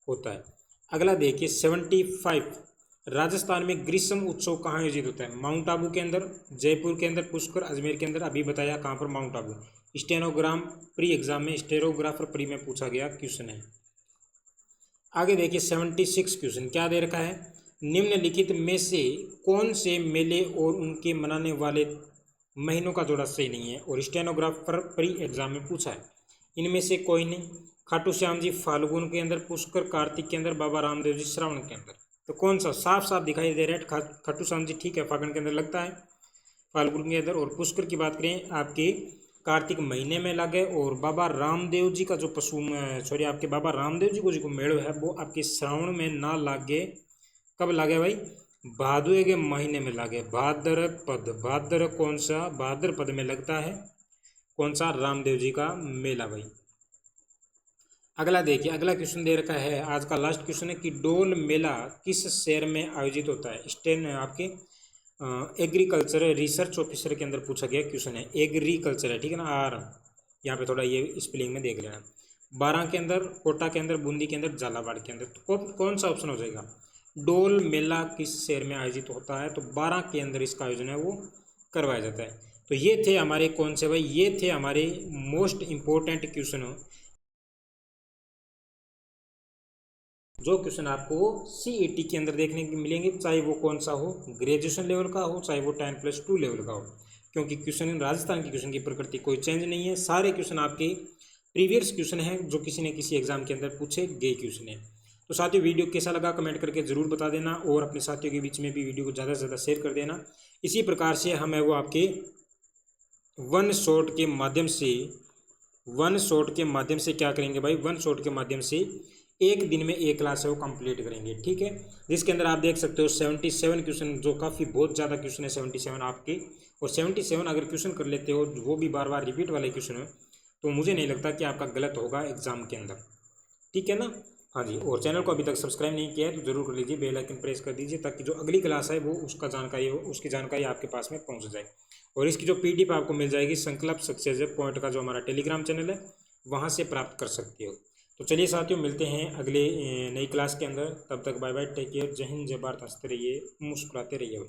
होता है। अगला देखिए 75, राजस्थान में ग्रीष्म उत्सव कहाँ आयोजित होता है? माउंट आबू के अंदर, जयपुर के अंदर, पुष्कर, अजमेर के अंदर। अभी बताया कहाँ पर? माउंट आबू। स्टेनोग्राम प्री एग्जाम में स्टेनोग्राफर प्री में पूछा गया क्वेश्चन है। आगे देखिए 76 क्वेश्चन क्या दे रखा है, निम्नलिखित में से कौन से मेले और उनके मनाने वाले महीनों का जोड़ा सही नहीं है, और स्टेनोग्राफर प्री एग्जाम में पूछा है। इनमें से कोई नहीं, खाटू श्याम जी फाल्गुन के अंदर, पुष्कर कार्तिक के अंदर, बाबा रामदेव जी श्रावण के अंदर। तो कौन सा साफ साफ दिखाई दे रहा है, खाटू श्याम जी ठीक है फागुन के अंदर लगता है, फाल्गुन के अंदर। और पुष्कर की बात करें आपके कार्तिक महीने में लगे, और बाबा रामदेव जी का जो आपके बाबा रामदेव जी को जो मेड़ है वो आपके श्रावण में ना लागे, कब लागे भाई, भादुए के महीने में लागे, भाद्रपद। भाद्र कौन सा, भाद्रपद में लगता है कौन सा, रामदेव जी का मेला भाई। अगला देखिए, अगला क्वेश्चन दे रखा है, आज का लास्ट क्वेश्चन है कि डोल मेला किस शहर में आयोजित होता है। स्टेन आपके एग्रीकल्चर रिसर्च ऑफिसर के अंदर पूछा गया क्वेश्चन है, एग्रीकल्चर है, ठीक है ना, आर यहाँ पे थोड़ा ये स्पेलिंग में देख लेना। 12 के अंदर, कोटा के अंदर, बूंदी के अंदर, झालावाड़ के अंदर। तो कौन सा ऑप्शन हो जाएगा, डोल मेला किस शहर में आयोजित होता है, तो 12 के अंदर इसका आयोजन है वो करवाया जाता है। तो ये थे हमारे कौन से भाई, ये थे हमारे मोस्ट इंपॉर्टेंट क्वेश्चन जो क्वेश्चन आपको सीईटी के अंदर देखने को मिलेंगे, चाहे वो कौन सा हो, ग्रेजुएशन लेवल का हो, चाहे वो 10+2 लेवल का हो, क्योंकि क्वेश्चन राजस्थान की क्वेश्चन की प्रकृति कोई चेंज नहीं है, सारे क्वेश्चन आपके प्रीवियस क्वेश्चन हैं जो किसी न किसी एग्जाम के अंदर पूछे गए क्वेश्चन है। तो साथियों वीडियो कैसा लगा कमेंट करके ज़रूर बता देना, और अपने साथियों के बीच में भी वीडियो को ज़्यादा से ज़्यादा शेयर कर देना। इसी प्रकार से हम है वो आपके वन शॉट के माध्यम से क्या करेंगे भाई, वन शॉट के माध्यम से एक दिन में एक क्लास है वो कंप्लीट करेंगे, ठीक है, जिसके अंदर आप देख सकते हो 77 क्वेश्चन, जो काफ़ी बहुत ज़्यादा क्वेश्चन है 77 आपके, और 77 अगर क्वेश्चन कर लेते हो वो भी बार बार रिपीट वाले क्वेश्चन है, तो मुझे नहीं लगता कि आपका गलत होगा एग्जाम के अंदर, ठीक है ना। हाँ जी, और चैनल को अभी तक सब्सक्राइब नहीं किया है तो जरूर कर लीजिए, बेल आइकन प्रेस कर दीजिए, ताकि जो अगली क्लास है वो उसकी जानकारी आपके पास में पहुँच जाए। और इसकी जो PDF आपको मिल जाएगी संकल्प सक्सेस पॉइंट का जो हमारा टेलीग्राम चैनल है वहाँ से प्राप्त कर सकते हो। तो चलिए साथियों, मिलते हैं अगले नई क्लास के अंदर, तब तक बाय बाय, टेक केयर, जय हिंद, जय भारत, हंसते रहिए, मुस्कुराते रहिए।